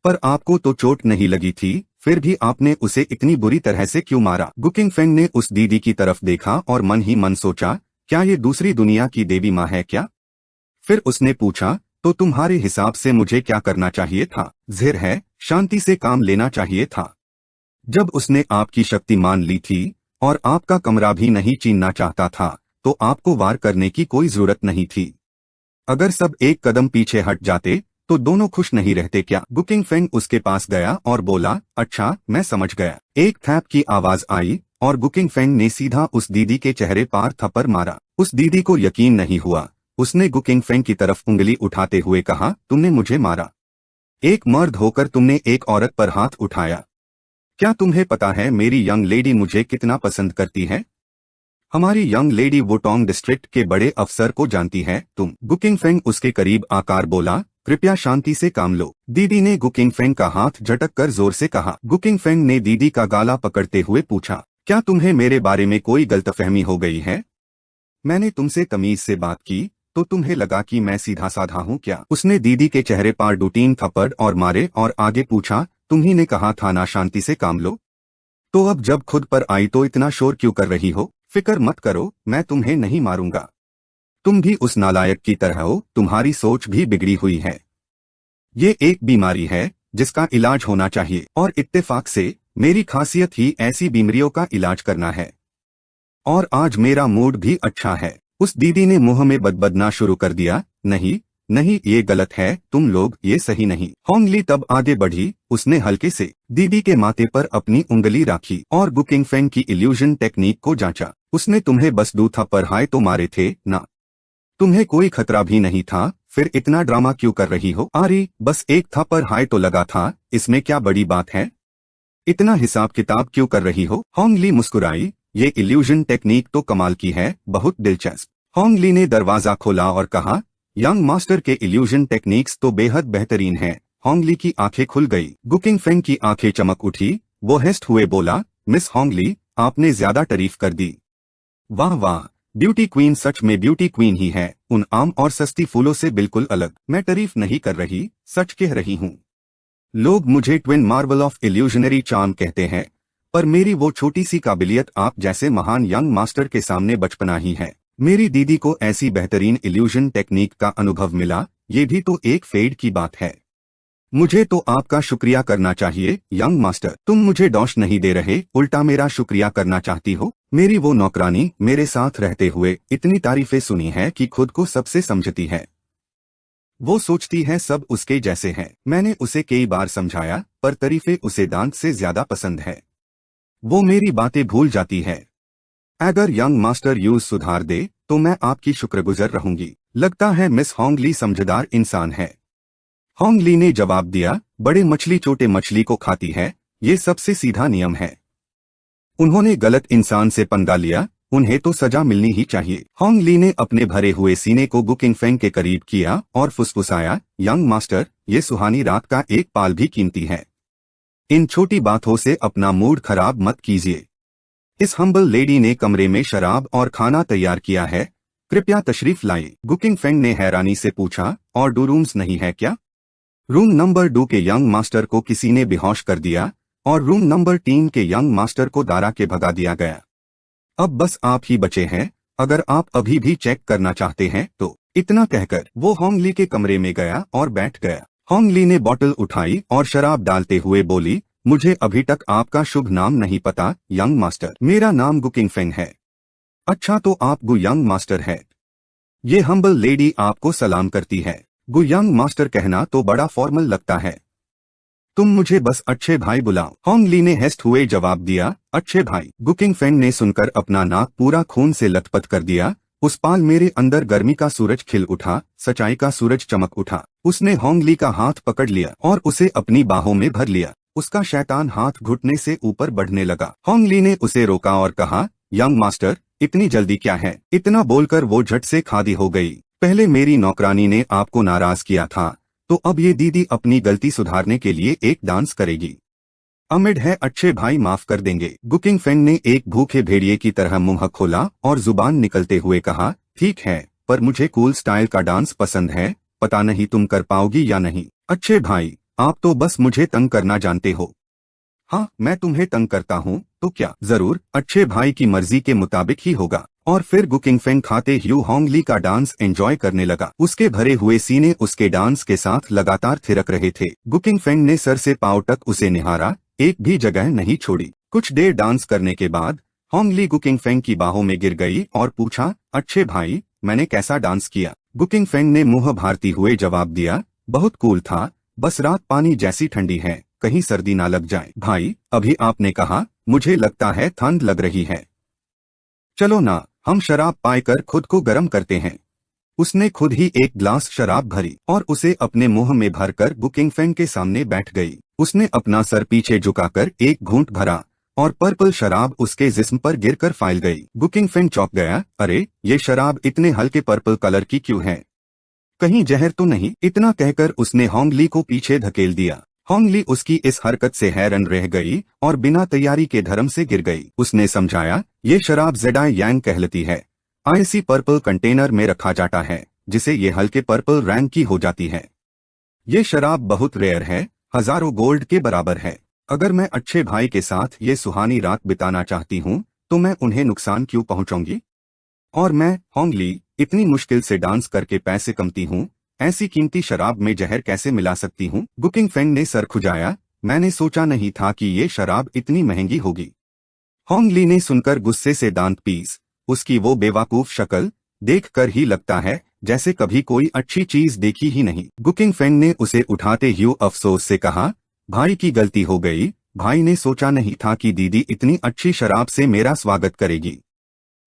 पर आपको तो चोट नहीं लगी थी, फिर भी आपने उसे इतनी बुरी तरह से क्यों मारा? गुकिंग फेंग ने उस दीदी की तरफ देखा और मन ही मन सोचा, क्या ये दूसरी दुनिया की देवी माँ है क्या? फिर उसने पूछा, तो तुम्हारे हिसाब से मुझे क्या करना चाहिए था? ज़िर है, शांति से काम लेना चाहिए था। जब उसने आपकी शक्ति मान ली थी और आपका कमरा भी नहीं छीनना चाहता था तो आपको वार करने की कोई जरूरत नहीं थी। अगर सब एक कदम पीछे हट जाते तो दोनों खुश नहीं रहते क्या? गुकिंग फेंग उसके पास गया और बोला, अच्छा मैं समझ गया। एक थैप की आवाज आई और गुकिंग फेंग ने सीधा उस दीदी के चेहरे पर थप्पड़ मारा। उस दीदी को यकीन नहीं हुआ। उसने गुकिंग फेंग की तरफ उंगली उठाते हुए कहा, तुमने मुझे मारा? एक मर्द होकर तुमने एक औरत पर हाथ उठाया? क्या तुम्हें पता है मेरी यंग लेडी मुझे कितना पसंद करती है? हमारी यंग लेडी वुटोंग डिस्ट्रिक्ट के बड़े अफसर को जानती है तुम। गुकिंग फेंग उसके करीब आकर बोला, कृपया शांति से काम लो। दीदी ने गुकिंग फेंग का हाथ झटक कर जोर से कहा। गुकिंग फेंग ने दीदी का गाला पकड़ते हुए पूछा, क्या तुम्हें मेरे बारे में कोई गलतफहमी हो गई है? मैंने तुमसे तमीज से बात की तो तुम्हें लगा कि मैं सीधा साधा हूँ क्या? उसने दीदी के चेहरे पर 2-3 थप्पड़ और मारे और आगे पूछा, तुम्ही ने कहा था ना शांति से काम लो, तो अब जब खुद पर आई तो इतना शोर क्यों कर रही हो? फिक्र मत करो, मैं तुम्हें नहीं मारूंगा। तुम भी उस नालायक की तरह हो, तुम्हारी सोच भी बिगड़ी हुई है। ये एक बीमारी है जिसका इलाज होना चाहिए और इत्तेफाक से मेरी खासियत ही ऐसी बीमारियों का इलाज करना है। और आज मेरा मूड भी अच्छा है। उस दीदी ने मुंह में बदबदना शुरू कर दिया, नहीं नहीं ये गलत है, तुम लोग ये सही नहीं। होंग ली तब आगे बढ़ी। उसने हल्के से दीदी के माथे पर अपनी उंगली रखी और गुकिंग फेंग की इल्यूजन टेक्निक को जांचा। उसने तुम्हें बस 2 थप्पड़ हाय तो मारे थे ना? तुम्हें कोई खतरा भी नहीं था, फिर इतना ड्रामा क्यों कर रही हो? अरे बस एक थप्पड़ हाय तो लगा था, इसमें क्या बड़ी बात है? इतना हिसाब किताब क्यों कर रही हो? होंग ली मुस्कुराई, ये इल्यूजन टेक्निक तो कमाल की है, बहुत दिलचस्प। होंग ली ने दरवाजा खोला और कहा, यंग मास्टर के इल्यूजन टेक्निक्स तो बेहद बेहतरीन हैं। होंग ली की आंखें खुल गई। गुकिंग फेंग की आंखें चमक उठी। वो हेस्ट हुए बोला, मिस होंग ली, आपने ज्यादा तारीफ कर दी। वाह वाह, ब्यूटी क्वीन सच में ब्यूटी क्वीन ही है, उन आम और सस्ती फूलों से बिल्कुल अलग। मैं तारीफ नहीं कर रही, सच कह रही हूँ। लोग मुझे twin Marvel of illusionary charm कहते हैं, पर मेरी वो छोटी सी काबिलियत आप जैसे महान यंग मास्टर के सामने बचपना ही है। मेरी दीदी को ऐसी बेहतरीन इल्यूजन टेक्निक का अनुभव मिला, ये भी तो एक फेड की बात है। मुझे तो आपका शुक्रिया करना चाहिए यंग मास्टर। तुम मुझे डॉश नहीं दे रहे, उल्टा मेरा शुक्रिया करना चाहती हो। मेरी वो नौकरानी मेरे साथ रहते हुए इतनी तारीफें सुनी है कि खुद को सबसे समझती है। वो सोचती है सब उसके जैसे हैं। मैंने उसे कई बार समझाया, पर तारीफें उसे दांत से ज्यादा पसंद है। वो मेरी बातें भूल जाती है। अगर यंग मास्टर यूज सुधार दे तो मैं आपकी शुक्रगुजार रहूंगी। लगता है मिस होंग ली समझदार इंसान है। होंग ली ने जवाब दिया, बड़े मछली छोटे मछली को खाती है, ये सबसे सीधा नियम है। उन्होंने गलत इंसान से पंगा लिया उन्हें तो सजा मिलनी ही चाहिए। होंग ली ने अपने भरे हुए सीने को गुकिंग फेंग के करीब किया और फुसफुसाया, यंग मास्टर, ये सुहानी रात का एक पाल भी कीमती है। इन छोटी बातों से अपना मूड खराब मत कीजिए। इस हम्बल लेडी ने कमरे में शराब और खाना तैयार किया है, कृपया तशरीफ लाइए। गुकिंग फेंग ने हैरानी से पूछा, और 2 रूम्स नहीं है क्या? रूम नंबर 2 के यंग मास्टर को किसी ने बेहोश कर दिया और रूम नंबर 3 के यंग मास्टर को दारा के भगा दिया गया। अब बस आप ही बचे हैं, अगर आप अभी भी चेक करना चाहते हैं तो। इतना कहकर वो होंग ली के कमरे में गया और बैठ गया। होंग ली ने बोतल उठाई और शराब डालते हुए बोली, मुझे अभी तक आपका शुभ नाम नहीं पता यंग मास्टर। मेरा नाम गुकिंग फेंग है। अच्छा, तो आप गु यंग मास्टर है। ये हम्बल लेडी आपको सलाम करती है। गु यंग मास्टर कहना तो बड़ा फॉर्मल लगता है। तुम मुझे बस अच्छे भाई बुलाओ। होंग ली ने हेस्ट हुए जवाब दिया, अच्छे भाई। गुकिंग फेंग ने सुनकर अपना नाक पूरा खून से लथपथ कर दिया। उस पाल मेरे अंदर गर्मी का सूरज खिल उठा, सच्चाई का सूरज चमक उठा। उसने होंग ली का हाथ पकड़ लिया और उसे अपनी बाहों में भर लिया। उसका शैतान हाथ घुटने से ऊपर बढ़ने लगा। होंग ली ने उसे रोका और कहा, यंग मास्टर, इतनी जल्दी क्या है? इतना बोलकर वो झट से खादी हो गई। पहले मेरी नौकरानी ने आपको नाराज किया था, तो अब ये दीदी अपनी गलती सुधारने के लिए एक डांस करेगी। उम्मीद है अच्छे भाई माफ कर देंगे। गुकिंग फेंग ने एक भूखे भेड़िए की तरह मुंह खोला और जुबान निकलते हुए कहा, ठीक है, पर मुझे कूल स्टाइल का डांस पसंद है, पता नहीं तुम कर पाओगी या नहीं। अच्छे भाई, आप तो बस मुझे तंग करना जानते हो। हाँ, मैं तुम्हें तंग करता हूँ तो क्या? जरूर, अच्छे भाई की मर्जी के मुताबिक ही होगा। और फिर गुकिंग फेंग खाते ह्यू होंग ली का डांस एंजॉय करने लगा। उसके भरे हुए सीने उसके डांस के साथ लगातार थिरक रहे थे। गुकिंग फेंग ने सर से पांव तक उसे निहारा, एक भी जगह नहीं छोड़ी। कुछ देर डांस करने के बाद होंग ली गुकिंग फेंग की बाहों में गिर गई और पूछा, अच्छे भाई, मैंने कैसा डांस किया? गुकिंग फेंग ने मुंह भारती हुए जवाब दिया, बहुत कूल था, बस रात पानी जैसी ठंडी है, कहीं सर्दी ना लग जाए। भाई, अभी आपने कहा, मुझे लगता है ठंड लग रही है। चलो ना, हम शराब पाकर खुद को गर्म करते हैं। उसने खुद ही एक ग्लास शराब भरी और उसे अपने मुंह में भरकर गुकिंग फेंग के सामने बैठ गई। उसने अपना सर पीछे झुकाकर एक घूंट भरा और पर्पल शराब उसके जिस्म पर गिरकर फैल गई। गुकिंग फेंग चौंक गया, अरे, ये शराब इतने हल्के पर्पल कलर की क्यों है? कहीं जहर तो नहीं? इतना कहकर उसने होंग ली को पीछे धकेल दिया। होंग ली उसकी इस हरकत से हैरान रह गई और बिना तैयारी के धर्म से गिर गई। उसने समझाया, ये शराब जेडाई यांग कहलाती है। आईसी पर्पल कंटेनर में रखा जाता है, जिसे ये हल्के पर्पल रंग की हो जाती है। ये शराब बहुत रेयर है, हजारों गोल्ड के बराबर है। अगर मैं अच्छे भाई के साथ ये सुहानी रात बिताना चाहती हूँ, तो मैं उन्हें नुकसान क्यों पहुंचाऊंगी? और मैं, होंग ली, इतनी मुश्किल से डांस करके पैसे कमाती हूँ, ऐसी कीमती शराब में जहर कैसे मिला सकती हूँ? गुकिंग फेंग ने सर खुजाया, मैंने सोचा नहीं था कि ये शराब इतनी महंगी होगी। होंग ली ने सुनकर गुस्से से दांत पीस। उसकी वो बेवकूफ शक्ल देखकर ही लगता है जैसे कभी कोई अच्छी चीज देखी ही नहीं। गुकिंग फेंग ने उसे उठाते हुए अफसोस से कहा, भाई की गलती हो गई, भाई ने सोचा नहीं था कि दीदी इतनी अच्छी शराब से मेरा स्वागत करेगी।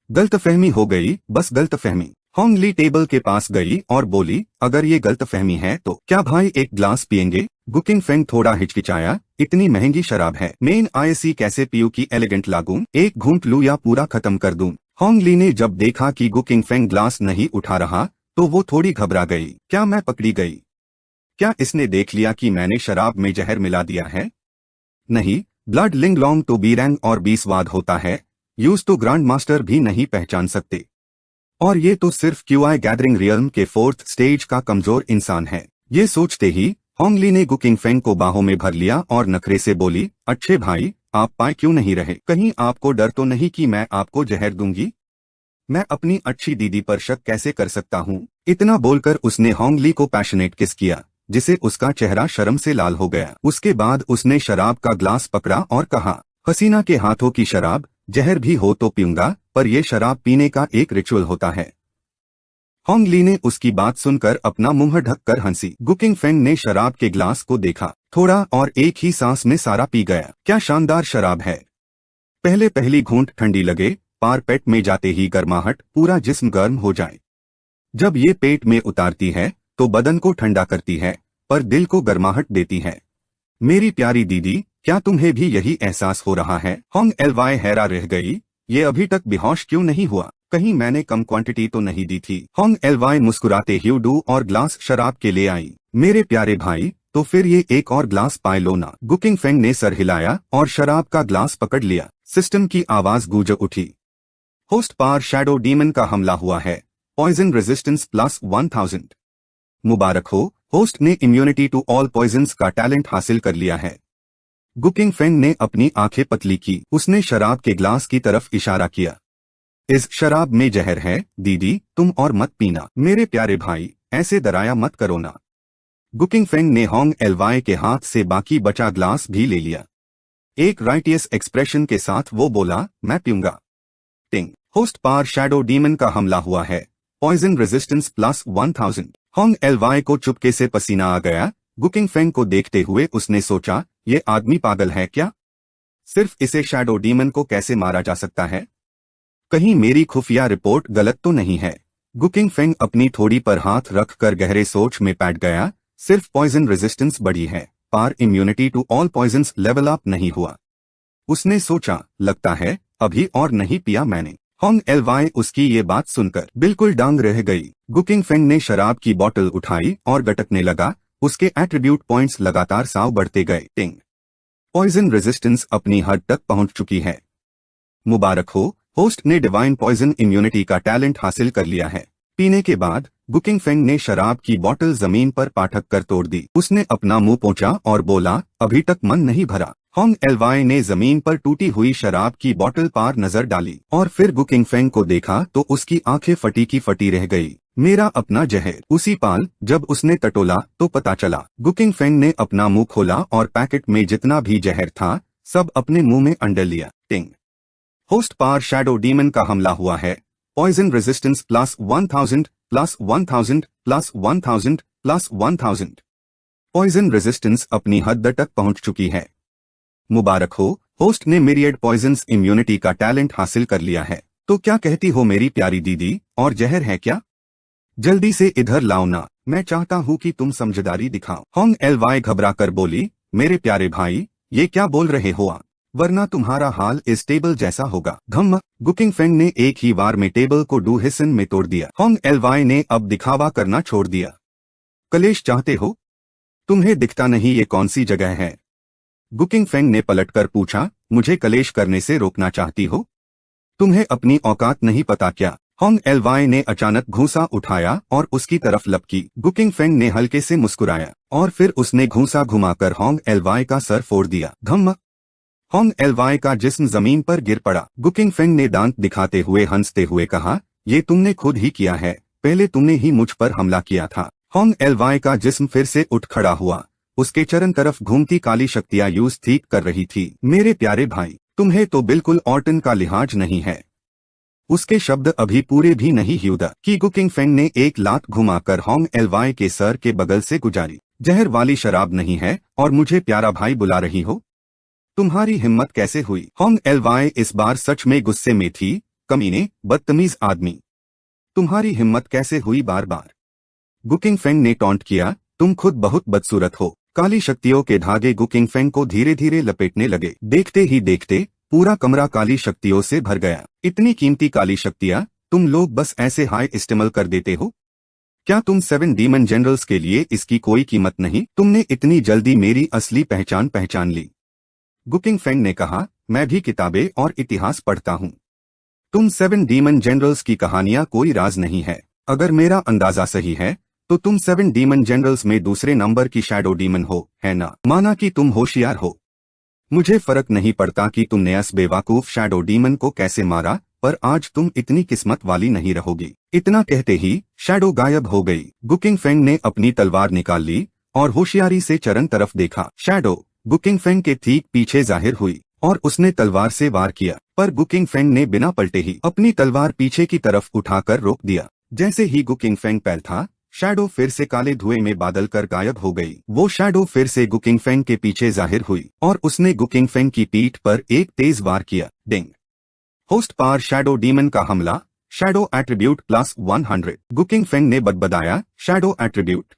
गलतफहमी हो गई, बस गलतफहमी। होंग ली टेबल के पास गई और बोली, अगर ये गलतफहमी है तो क्या भाई एक ग्लास पियेंगे? गुकिंग फेंग थोड़ा हिचकिचाया, इतनी महंगी शराब है, मेन आईसी कैसे पीयू की एलिगेंट लागूं? एक घूंट लूं या पूरा खत्म कर दूं? होंग ली ने जब देखा कि गुकिंग फेंग ग्लास नहीं उठा रहा, तो वो थोड़ी घबरा गई। क्या मैं पकड़ी गई? क्या इसने देख लिया कि मैंने शराब में जहर मिला दिया है? नहीं, ब्लड लिंग लॉन्ग तो बीरंग और बी स्वाद होता है, यूज तो ग्रांड मास्टर भी नहीं पहचान सकते। और ये तो सिर्फ क्यूआई गैदरिंग रियल्म के 4th स्टेज का कमजोर इंसान है। ये सोचते ही होंग ली ने गुकिंग फेंग को बाहों में भर लिया और नखरे से बोली, अच्छे भाई, आप पाए क्यों नहीं रहे? कहीं आपको डर तो नहीं कि मैं आपको जहर दूंगी? मैं अपनी अच्छी दीदी पर शक कैसे कर सकता हूँ? इतना बोलकर उसने होंग ली को पैशनेट किस किया, जिसे उसका चेहरा शर्म से लाल हो गया। उसके बाद उसने शराब का ग्लास पकड़ा और कहा, हसीना के हाथों की शराब, जहर भी हो तो पीऊंगा, पर यह शराब पीने का एक रिचुअल होता है। होंग ली ने उसकी बात सुनकर अपना मुंह ढककर हंसी। गुकिंग फेंग ने शराब के ग्लास को देखा, थोड़ा और एक ही सांस में सारा पी गया। क्या शानदार शराब है! पहली घूंट ठंडी लगे, पार पेट में जाते ही गर्माहट, पूरा जिस्म गर्म हो जाए। जब ये पेट में उतारती है तो बदन को ठंडा करती है, पर दिल को गर्माहट देती है। मेरी प्यारी दीदी, क्या तुम्हें भी यही एहसास हो रहा है? होंग एलवाई हैरा रह गई, ये अभी तक बेहोश क्यों नहीं हुआ? कहीं मैंने कम क्वांटिटी तो नहीं दी थी? होंग एलवाई मुस्कुराते ह्यू डू और ग्लास शराब के ले आई। मेरे प्यारे भाई, तो फिर ये एक और ग्लास पाए लो ना। गुकिंग फेंग ने सर हिलाया और शराब का ग्लास पकड़ लिया। सिस्टम की आवाज गूंज उठी। होस्ट पार शैडो डीमन का हमला हुआ है। Poison resistance +1000। मुबारक हो, होस्ट ने इम्यूनिटी टू ऑल पॉइजन्स का टैलेंट हासिल कर लिया है। गुकिंग फेंग ने अपनी आंखें पतली की। उसने शराब के ग्लास की तरफ इशारा किया। इस शराब में जहर है दीदी, तुम और मत पीना। मेरे प्यारे भाई, ऐसे डराया मत करो ना। गुकिंग फेंग ने होंग एलवाई के हाथ से बाकी बचा ग्लास भी ले लिया। एक राइटियस एक्सप्रेशन के साथ वो बोला, मैं पीऊंगा। टिंग। होस्ट पार शैडो डीमन का हमला हुआ है। Poison resistance +1000। होंग एलवाई को चुपके से पसीना आ गया। गुकिंग फेंग को देखते हुए उसने सोचा, ये आदमी पागल है क्या? सिर्फ इसे शैडो डीमन को कैसे मारा जा सकता है? कहीं मेरी खुफिया रिपोर्ट गलत तो नहीं है? गुकिंग फेंग अपनी थोड़ी पर हाथ रखकर गहरे सोच में बैठ गया। सिर्फ पॉइजन रेजिस्टेंस बढ़ी है, पार immunity to all poisons level up नहीं हुआ। उसने सोचा, लगता है अभी और नहीं पिया मैंने। होंग एलवाई उसकी ये बात सुनकर बिल्कुल दंग रह गई। गुकिंग फेंग ने शराब की बोतल उठाई और गटकने लगा। उसके एट्रीब्यूट पॉइंट्स लगातार साव बढ़ते गए। टिंग। पॉइजन रेजिस्टेंस अपनी हद तक पहुंच चुकी है। मुबारक हो, होस्ट ने डिवाइन पॉइजन इम्यूनिटी का टैलेंट हासिल कर लिया है। पीने के बाद गुकिंग फेंग ने शराब की बोतल जमीन पर पाठक कर तोड़ दी। उसने अपना मुंह पोंछा और बोला, अभी तक मन नहीं भरा। होंग एलवाई ने जमीन पर टूटी हुई शराब की बोतल पार नजर डाली और फिर गुकिंग फेंग को देखा तो उसकी आंखें फटी की फटी रह गई। मेरा अपना जहर। उसी पाल जब उसने टटोला तो पता चला। गुकिंग फेंग ने अपना मुंह खोला और पैकेट में जितना भी जहर था सब अपने मुंह में अंडर लिया। टिंग। होस्ट पार शैडो डीमन का हमला हुआ है। Poison resistance +1000 +1000 +1000 +1000। पॉइजन रेजिस्टेंस अपनी हद तक पहुंच चुकी है। मुबारक हो, होस्ट ने मिरियड पॉइजन्स इम्यूनिटी का टैलेंट हासिल कर लिया है। तो क्या कहती हो मेरी प्यारी दीदी, और जहर है क्या? जल्दी से इधर लाओ ना, मैं चाहता हूँ कि तुम समझदारी दिखाओ। होंग एलवाई घबराकर बोली, मेरे प्यारे भाई, ये क्या बोल रहे हो आप? वरना तुम्हारा हाल इस टेबल जैसा होगा। धम्म। गुकिंग फेंग ने एक ही बार में टेबल को 2 हिस्सों में तोड़ दिया। होंग एलवाई ने अब दिखावा करना छोड़ दिया। कलेश चाहते हो? तुम्हें दिखता नहीं ये कौन सी जगह है? गुकिंग फेंग ने पलटकर पूछा, मुझे कलेश करने से रोकना चाहती हो? तुम्हें अपनी औकात नहीं पता क्या? होंग एलवाई ने अचानक घूंसा उठाया और उसकी तरफ लपकी। गुकिंग फेंग ने हल्के से मुस्कुराया और फिर उसने घूंसा घुमाकर होंग एलवाई का सर फोड़ दिया। धम्म। होंग एलवाई का जिस्म जमीन पर गिर पड़ा। गुकिंग फेंग ने दांत दिखाते हुए हंसते हुए कहा, ये तुमने खुद ही किया है, पहले तुमने ही मुझ पर हमला किया था। होंग एलवाई का जिस्म फिर से उठ खड़ा हुआ। उसके चरण तरफ घूमती काली शक्तियां यूज ठीक कर रही थी। मेरे प्यारे भाई, तुम्हें तो बिल्कुल ऑर्टन का लिहाज नहीं है। उसके शब्द अभी पूरे भी नहीं हुए कि गुकिंग फेंग ने एक लात घुमाकर होंग एलवाई के सर के बगल से गुजारी। जहर वाली शराब नहीं है और मुझे प्यारा भाई बुला रही हो? तुम्हारी हिम्मत कैसे हुई? होंग एलवाई इस बार सच में गुस्से में थी। कमीने, बदतमीज आदमी, तुम्हारी हिम्मत कैसे हुई बार बार? गुकिंग फेंग ने टॉन्ट किया, तुम खुद बहुत बदसूरत हो। काली शक्तियों के धागे गुकिंग फेंग को धीरे धीरे लपेटने लगे। देखते ही देखते पूरा कमरा काली शक्तियों से भर गया। इतनी कीमती काली शक्तियां तुम लोग बस ऐसे हाई इस्तेमाल कर देते हो? क्या तुम 7 डीमन जनरल्स के लिए इसकी कोई कीमत नहीं? तुमने इतनी जल्दी मेरी असली पहचान ली। गुकिंग फेंग ने कहा, मैं भी किताबें और इतिहास पढ़ता हूँ। तुम 7 डीमन जनरल्स की कहानियां कोई राज नहीं है। अगर मेरा अंदाजा सही है तो तुम 7 डीमन जनरल्स में दूसरे नंबर की शैडो डीमन हो, है ना? माना कि तुम होशियार हो। मुझे फर्क नहीं पड़ता कि तुमने इस बेवकूफ शैडो डीमन को कैसे मारा, पर आज तुम इतनी किस्मत वाली नहीं रहोगी। इतना कहते ही शैडो गायब हो गई। गुकिंग फेंग ने अपनी तलवार निकाल ली और होशियारी से चरण तरफ देखा। शैडो गुकिंग फेंग के ठीक पीछे जाहिर हुई और उसने तलवार से वार किया, पर गुकिंग फेंग ने बिना पलटे ही अपनी तलवार पीछे की तरफ उठाकर रोक दिया। जैसे ही गुकिंग फेंग पैर था, शैडो फिर से काले धुएं में बादल कर गायब हो गई। वो शैडो फिर से गुकिंग फेंग के पीछे जाहिर हुई और उसने गुकिंग फेंग की पीठ पर एक तेज वार किया। डिंग। होस्ट पार शैडो डीमन का हमला। Shadow attribute +100। गुकिंग फेंग ने बदबदाया, शैडो एट्रीब्यूट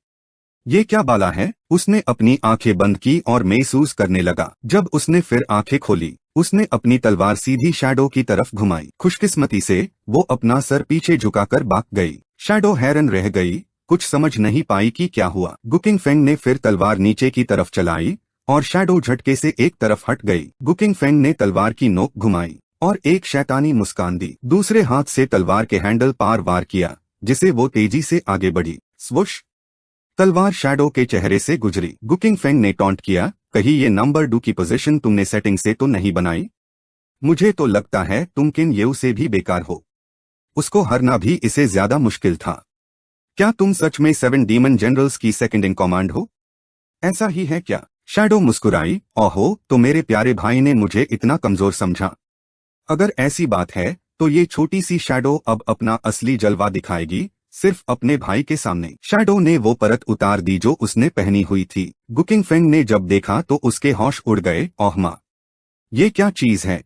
ये क्या बाला है? उसने अपनी आंखें बंद की और महसूस करने लगा। जब उसने फिर आंखें खोली, उसने अपनी तलवार सीधी शैडो की तरफ घुमाई। खुशकिस्मती से वो अपना सर पीछे झुकाकर भाग गई। शैडो हैरान रह गई, कुछ समझ नहीं पाई कि क्या हुआ। गुकिंग फेंग ने फिर तलवार नीचे की तरफ चलाई और शैडो झटके से एक तरफ हट गई। गुकिंग फेंग ने तलवार की नोक घुमाई और एक शैतानी मुस्कान दी। दूसरे हाथ से तलवार के हैंडल पार वार किया, जिसे वो तेजी से आगे बढ़ी। स्वुश! तलवार शैडो के चेहरे से गुजरी। गुकिंग फेंग ने टॉन्ट किया, कहीं ये नंबर 2 की पोजीशन तुमने सेटिंग से तो नहीं बनाई? मुझे तो लगता है तुम किन येऊ से भी बेकार हो। उसको हरना भी इसे ज्यादा मुश्किल था। क्या तुम सच में 7 डीमन जनरल्स की सेकंड इन कमांड हो? ऐसा ही है क्या? शैडो मुस्कुराई। ओहो, तो मेरे प्यारे भाई ने मुझे इतना कमजोर समझा। अगर ऐसी बात है तो ये छोटी सी शैडो अब अपना असली जलवा दिखाएगी, सिर्फ अपने भाई के सामने। शैडो ने वो परत उतार दी जो उसने पहनी हुई थी। गुकिंग फेंग ने जब देखा तो उसके होश उड़ गए। ओह माँ, ये क्या चीज है?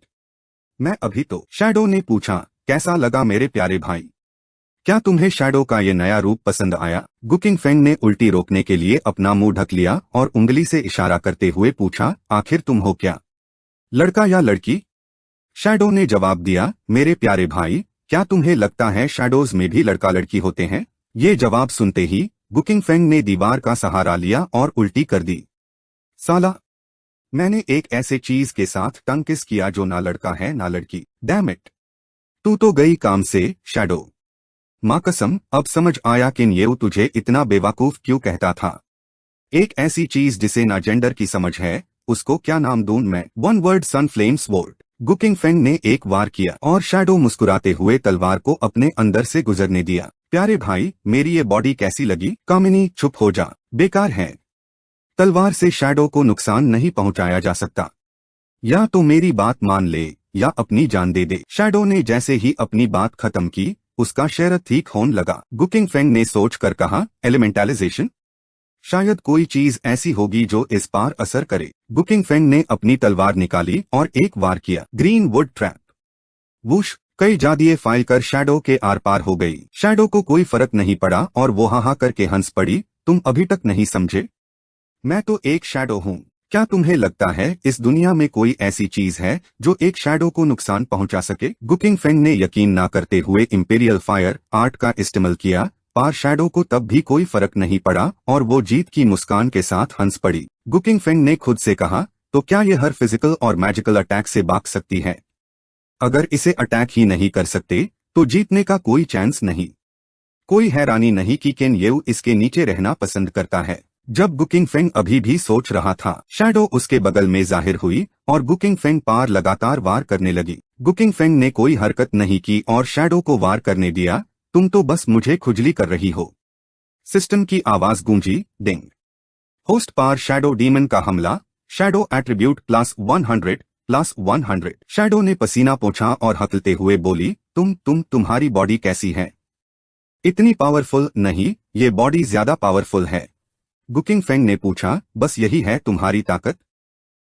मैं अभी तो। शैडो ने पूछा, कैसा लगा मेरे प्यारे भाई? क्या तुम्हें शैडो का ये नया रूप पसंद आया? गुकिंग फेंग ने उल्टी रोकने के लिए अपना मुंह ढक लिया और उंगली से इशारा करते हुए पूछा, आखिर तुम हो क्या, लड़का या लड़की? शैडो ने जवाब दिया, मेरे प्यारे भाई, क्या तुम्हें लगता है शैडोज में भी लड़का लड़की होते हैं? ये जवाब सुनते ही गुकिंग फेंग ने दीवार का सहारा लिया और उल्टी कर दी। साला, मैंने एक ऐसे चीज के साथ टंग किस किया जो ना लड़का है ना लड़की। Damn it! तू तो गई काम से, शैडो। माँ कसम, अब समझ आया कि ये तुझे इतना बेवकूफ क्यों कहता था। एक ऐसी चीज जिसे ना जेंडर की समझ है, उसको क्या नाम दूं मैं? वन वर्ड सन फ्लेम स्वॉर्ड। गुकिंग फेंग ने एक वार किया और शैडो मुस्कुराते हुए तलवार को अपने अंदर से गुजरने दिया। प्यारे भाई, मेरी ये बॉडी कैसी लगी? कामिनी, चुप हो जा, बेकार है। तलवार से शैडो को नुकसान नहीं पहुंचाया जा सकता। या तो मेरी बात मान ले या अपनी जान दे दे। शैडो ने जैसे ही अपनी बात खत्म की, उसका शरीर ठीक होने लगा। गुकिंग फेंग ने सोच कर कहा, एलिमेंटलाइजेशन? शायद कोई चीज ऐसी होगी जो इस पार असर करे। गुकिंग फेंग ने अपनी तलवार निकाली और एक वार किया। Green would trap. वुश! कई जादिये फाइल कर शैडो के आर पार हो गई। शैडो को कोई फर्क नहीं पड़ा और वो हा करके हंस पड़ी। तुम अभी तक नहीं समझे? मैं तो एक शैडो हूँ। क्या तुम्हें लगता है इस दुनिया में कोई ऐसी चीज है जो एक शैडो को नुकसान पहुंचा सके? गुकिंग फेंग ने यकीन न करते हुए इंपीरियल फायर आर्ट का इस्तेमाल किया, पर शैडो को तब भी कोई फर्क नहीं पड़ा और वो जीत की मुस्कान के साथ हंस पड़ी। गुकिंग फेंग ने खुद से कहा, तो क्या ये हर फिजिकल और मैजिकल अटैक से भाग सकती है? अगर इसे अटैक ही नहीं कर सकते तो जीतने का कोई चांस नहीं। कोई हैरानी नहीं कि केन येऊ इसके नीचे रहना पसंद करता है। जब गुकिंग फेंग अभी भी सोच रहा था, शैडो उसके बगल में जाहिर हुई और गुकिंग फेंग पार लगातार वार करने लगी। गुकिंग फेंग ने कोई हरकत नहीं की और शैडो को वार करने दिया। तुम तो बस मुझे खुजली कर रही हो। सिस्टम की आवाज गूंजी, डिंग। होस्ट पार शैडो डीमन का हमला। शैडो एट्रीब्यूट +100 शैडो ने पसीना पोंछा और हकलते हुए बोली, तुम्हारी बॉडी कैसी है? इतनी पावरफुल नहीं, ये बॉडी ज्यादा पावरफुल है। गुकिंग फेंग ने पूछा, बस यही है तुम्हारी ताकत?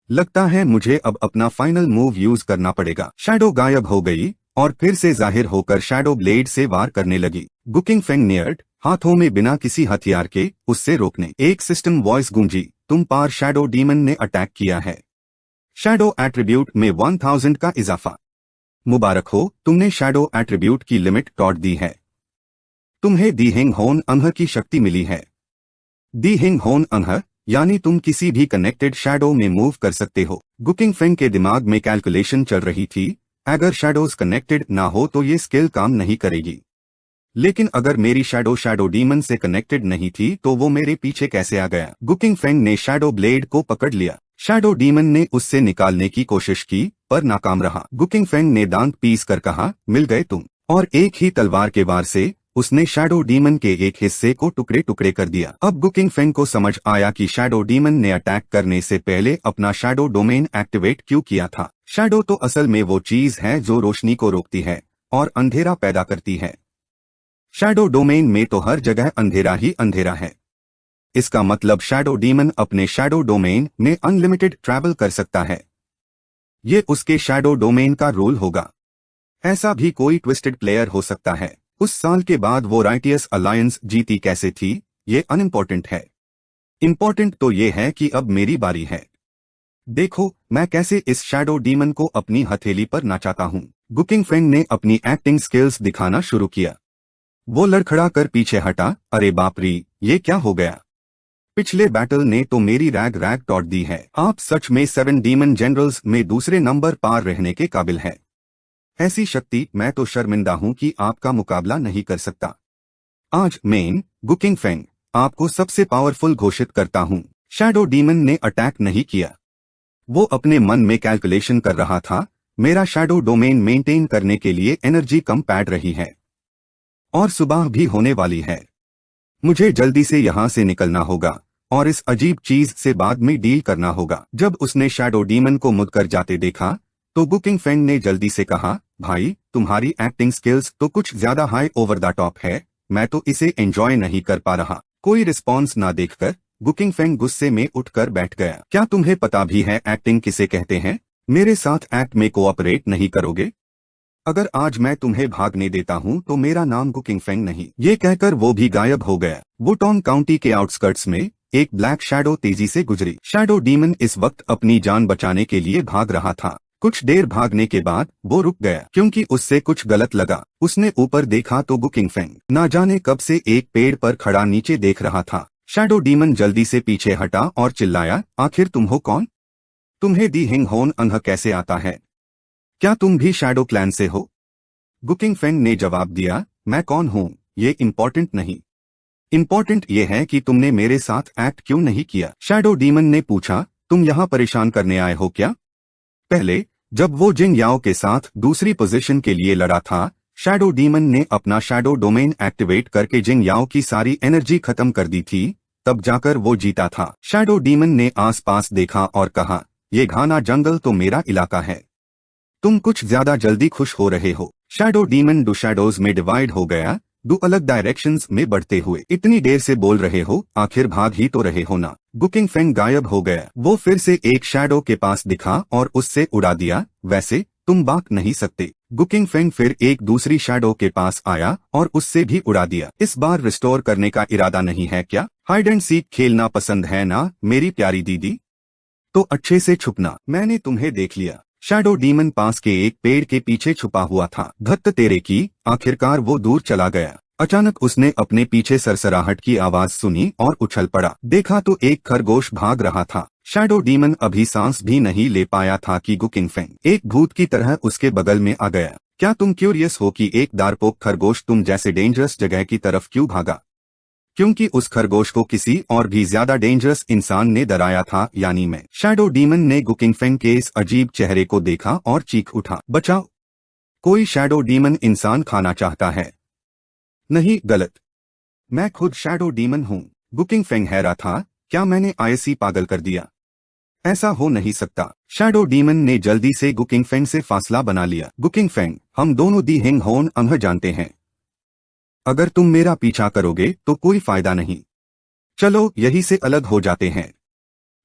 लगता है मुझे अब अपना फाइनल मूव यूज करना पड़ेगा। शैडो गायब हो गई और फिर से जाहिर होकर शैडो ब्लेड से वार करने लगी। गुकिंग फेंग नियर्ड, हाथों में बिना किसी हथियार के उससे रोकने। एक सिस्टम वॉइस गूंजी, तुम पार शैडो डीमन ने अटैक किया है। शैडो एट्रीब्यूट में 1000 का इजाफा। मुबारक हो, तुमने शैडो एट्रीब्यूट की लिमिट तोड़ दी है। तुम्हें दी हिंग होन अंह की शक्ति मिली है। दी हिंग होन अंह यानी तुम किसी भी कनेक्टेड शैडो में मूव कर सकते हो। गुकिंग फेंग के दिमाग में कैलकुलेशन चल रही थी, अगर शैडोज कनेक्टेड ना हो तो ये स्किल काम नहीं करेगी। लेकिन अगर मेरी शैडो डीमन से कनेक्टेड नहीं थी तो वो मेरे पीछे कैसे आ गया? गुकिंग फेंग ने शैडो ब्लेड को पकड़ लिया। शैडो डीमन ने उससे निकालने की कोशिश की पर नाकाम रहा। गुकिंग फेंग ने दांत पीस कर कहा, मिल गए तुम। और एक ही तलवार के वार से उसने शैडो डीमन के एक हिस्से को टुकड़े टुकड़े कर दिया। अब गुकिंग फेंग को समझ आया कि शैडो डीमन ने अटैक करने से पहले अपना शैडो डोमेन एक्टिवेट क्यों किया था। शैडो तो असल में वो चीज है जो रोशनी को रोकती है और अंधेरा पैदा करती है। शैडो डोमेन में तो हर जगह अंधेरा ही अंधेरा है। इसका मतलब शैडो डीमन अपने शैडो डोमेन में अनलिमिटेड ट्रैवल कर सकता है। ये उसके शैडो डोमेन का रूल होगा। ऐसा भी कोई ट्विस्टेड प्लेयर हो सकता है। उस साल के बाद वो राइटियस अलायंस जीती कैसे थी, ये अनइम्पोर्टेंट है। इम्पोर्टेंट तो ये है कि अब मेरी बारी है। देखो मैं कैसे इस शैडो डीमन को अपनी हथेली पर नाचाता हूँ। गुकिंग फेंग ने अपनी एक्टिंग स्किल्स दिखाना शुरू किया। वो लड़खड़ा कर पीछे हटा। अरे बाप रे, ये क्या हो गया? पिछले बैटल ने तो मेरी रैग रैग तोड़ दी है। आप सच में 7 डीमन जनरल्स में दूसरे नंबर पार रहने के काबिल है। ऐसी शक्ति, मैं तो शर्मिंदा हूं कि आपका मुकाबला नहीं कर सकता। आज मेन गुकिंग फेंग आपको सबसे पावरफुल घोषित करता हूं। शैडो डीमन ने अटैक नहीं किया। वो अपने मन में कैलकुलेशन कर रहा था। मेरा शैडो डोमेन मेंटेन करने के लिए एनर्जी कम पैड रही है और सुबह भी होने वाली है। मुझे जल्दी से यहां से निकलना होगा और इस अजीब चीज से बाद में डील करना होगा। जब उसने शैडो डीमन को मुड़कर जाते देखा तो गुकिंग फेंग ने जल्दी से कहा, भाई तुम्हारी एक्टिंग स्किल्स तो कुछ ज्यादा हाई ओवर द टॉप है। मैं तो इसे एंजॉय नहीं कर पा रहा। कोई रिस्पॉन्स ना देखकर गुकिंग फेंग गुस्से में उठकर बैठ गया। क्या तुम्हें पता भी है एक्टिंग किसे कहते हैं? मेरे साथ एक्ट में कोऑपरेट नहीं करोगे? अगर आज मैं तुम्हें भागने देता हूं तो मेरा नाम गुकिंग फेंग नहीं। ये कहकर वो भी गायब हो गया। वुटोंग काउंटी के आउटस्कर्ट्स में एक ब्लैक शैडो तेजी से गुजरी। शैडो डीमन इस वक्त अपनी जान बचाने के लिए भाग रहा था। कुछ देर भागने के बाद वो रुक गया क्योंकि उससे कुछ गलत लगा। उसने ऊपर देखा तो गुकिंग फेंग ना जाने कब से एक पेड़ पर खड़ा नीचे देख रहा था। शैडो डीमन जल्दी से पीछे हटा और चिल्लाया, आखिर तुम हो कौन? तुम्हें दी हिंग होन अंग कैसे आता है? क्या तुम भी शैडो क्लैन से हो? गुकिंग फेंग ने जवाब दिया, मैं कौन हूँ ये इम्पोर्टेंट नहीं। इम्पोर्टेंट ये है कि तुमने मेरे साथ एक्ट क्यों नहीं किया। शैडो डीमन ने पूछा, तुम यहाँ परेशान करने आए हो क्या? पहले जब वो जिंग याओ के साथ दूसरी पोजीशन के लिए लड़ा था, शैडो डीमन ने अपना शैडो डोमेन एक्टिवेट करके जिंग याओ की सारी एनर्जी खत्म कर दी थी। तब जाकर वो जीता था। शैडो डीमन ने आसपास देखा और कहा, ये घना जंगल तो मेरा इलाका है। तुम कुछ ज्यादा जल्दी खुश हो रहे हो। शैडो डीमन दो शैडोज में डिवाइड हो गया, दो अलग डायरेक्शंस में बढ़ते हुए। इतनी देर से बोल रहे हो, आखिर भाग ही तो रहे हो ना। गुकिंग फेंग गायब हो गया। वो फिर से एक शैडो के पास दिखा और उससे उड़ा दिया। वैसे तुम भाग नहीं सकते। गुकिंग फेंग फिर एक दूसरी शैडो के पास आया और उससे भी उड़ा दिया। इस बार रिस्टोर करने का इरादा नहीं है क्या? हाइड एंड सीक खेलना पसंद है ना मेरी प्यारी दीदी? तो अच्छे से छुपना, मैंने तुम्हें देख लिया। शैडो डीमन पास के एक पेड़ के पीछे छुपा हुआ था। धत्त तेरे की, आखिरकार वो दूर चला गया। अचानक उसने अपने पीछे सरसराहट की आवाज सुनी और उछल पड़ा। देखा तो एक खरगोश भाग रहा था। शैडो डीमन अभी सांस भी नहीं ले पाया था कि गुकिंग फेंग एक भूत की तरह उसके बगल में आ गया। क्या तुम क्यूरियस हो कि एक दारपोक खरगोश तुम जैसे डेंजरस जगह की तरफ क्यों भागा? क्योंकि उस खरगोश को किसी और भी ज्यादा डेंजरस इंसान ने डराया था, यानी मैं। शैडो डीमन ने गुकिंग फेंग के इस अजीब चेहरे को देखा और चीख उठा, बचाओ! कोई शैडो डीमन इंसान खाना चाहता है? नहीं, गलत। मैं खुद शैडो डीमन हूँ। गुकिंग फेंग हैरा था, क्या मैंने आईसी पागल कर दिया? ऐसा हो नहीं सकता। शैडो डीमन ने जल्दी से गुकिंग फेंग से फासला बना लिया। गुकिंग फेंग, हम दोनों दी हिंग होन अंग जानते हैं। अगर तुम मेरा पीछा करोगे तो कोई फायदा नहीं। चलो यही से अलग हो जाते हैं।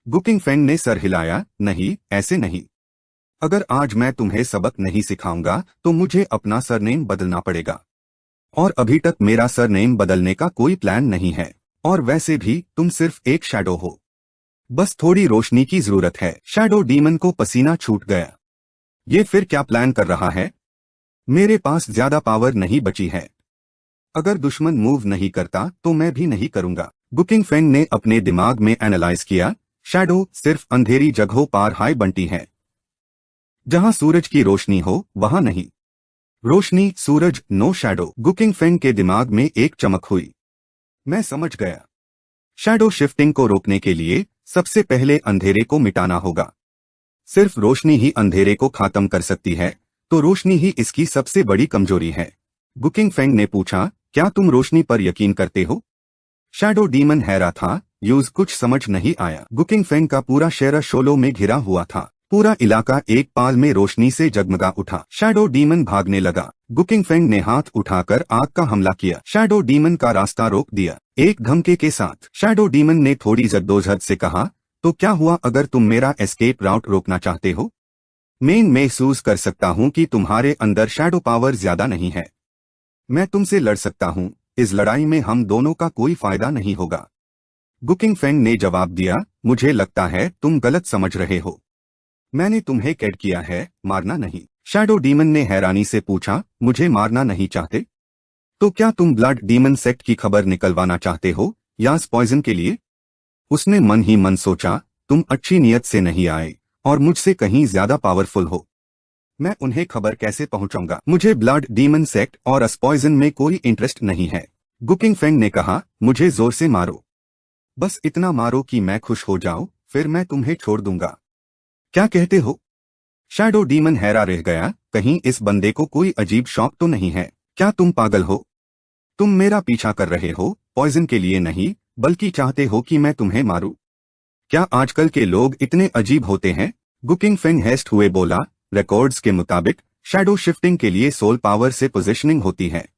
गुकिंग फेंग ने सर हिलाया, नहीं, ऐसे नहीं। अगर आज मैं तुम्हें सबक नहीं सिखाऊंगा तो मुझे अपना सरनेम बदलना पड़ेगा। और अभी तक मेरा सरनेम बदलने का कोई प्लान नहीं है। और वैसे भी तुम सिर्फ एक शैडो हो। बस थोड़ी रोशनी की जरूरत है। शैडो डीमन को पसीना छूट गया। ये फिर क्या प्लान कर रहा है? मेरे पास ज्यादा पावर नहीं बची है। अगर दुश्मन मूव नहीं करता तो मैं भी नहीं करूंगा। गुकिंग फेंग ने अपने दिमाग में एनालाइज किया, शैडो सिर्फ अंधेरी जगहों पर हाई बनती है। जहां सूरज की रोशनी हो वहां नहीं। रोशनी, सूरज, नो शैडो। गुकिंग फेंग के दिमाग में एक चमक हुई। मैं समझ गया। शैडो शिफ्टिंग को रोकने के लिए सबसे पहले अंधेरे को मिटाना होगा। सिर्फ रोशनी ही अंधेरे को खत्म कर सकती है, तो रोशनी ही इसकी सबसे बड़ी कमजोरी है। गुकिंग फेंग ने पूछा, क्या तुम रोशनी पर यकीन करते हो? शैडो डीमन हैरा था, यूज कुछ समझ नहीं आया। गुकिंग फेंग का पूरा शहर शोलों में घिरा हुआ था। पूरा इलाका एक पाल में रोशनी से जगमगा उठा। शैडो डीमन भागने लगा। गुकिंग फेंग ने हाथ उठाकर आग का हमला किया। शैडो डीमन का रास्ता रोक दिया। एक धमके के साथ शैडो डीमन ने थोड़ी जद्दोजहद से कहा, तो क्या हुआ अगर तुम मेरा एस्केप राउट रोकना चाहते हो? मैं महसूस कर सकता हूँ कि तुम्हारे अंदर शैडो पावर ज्यादा नहीं है। मैं तुमसे लड़ सकता हूँ। इस लड़ाई में हम दोनों का कोई फायदा नहीं होगा। गुकिंग फेंग ने जवाब दिया, मुझे लगता है तुम गलत समझ रहे हो। मैंने तुम्हें कैद किया है, मारना नहीं। शैडो डीमन ने हैरानी से पूछा, मुझे मारना नहीं चाहते? तो क्या तुम ब्लड डीमन सेक्ट की खबर निकलवाना चाहते हो, या पॉइजन के लिए? उसने मन ही मन सोचा, तुम अच्छी नियत से नहीं आए और मुझसे कहीं ज्यादा पावरफुल हो। मैं उन्हें खबर कैसे पहुंचाऊंगा? मुझे ब्लड डीमन सेक्ट और अस्पॉइजन में कोई इंटरेस्ट नहीं है। गुकिंग फेंग ने कहा, मुझे जोर से मारो, बस इतना मारो कि मैं खुश हो जाऊं, फिर मैं तुम्हें छोड़ दूंगा। क्या कहते हो? शैडो डीमन हैरा रह गया, कहीं इस बंदे को कोई अजीब शौक तो नहीं है? क्या तुम पागल हो? तुम मेरा पीछा कर रहे हो, पॉइजन के लिए नहीं, बल्कि चाहते हो कि मैं तुम्हें मारूं। क्या आजकल के लोग इतने अजीब होते हैं? गुकिंग फेंग हेस्ट हुए बोला, रिकॉर्ड्स के मुताबिक शैडो शिफ्टिंग के लिए सोल पावर से पोजीशनिंग होती है।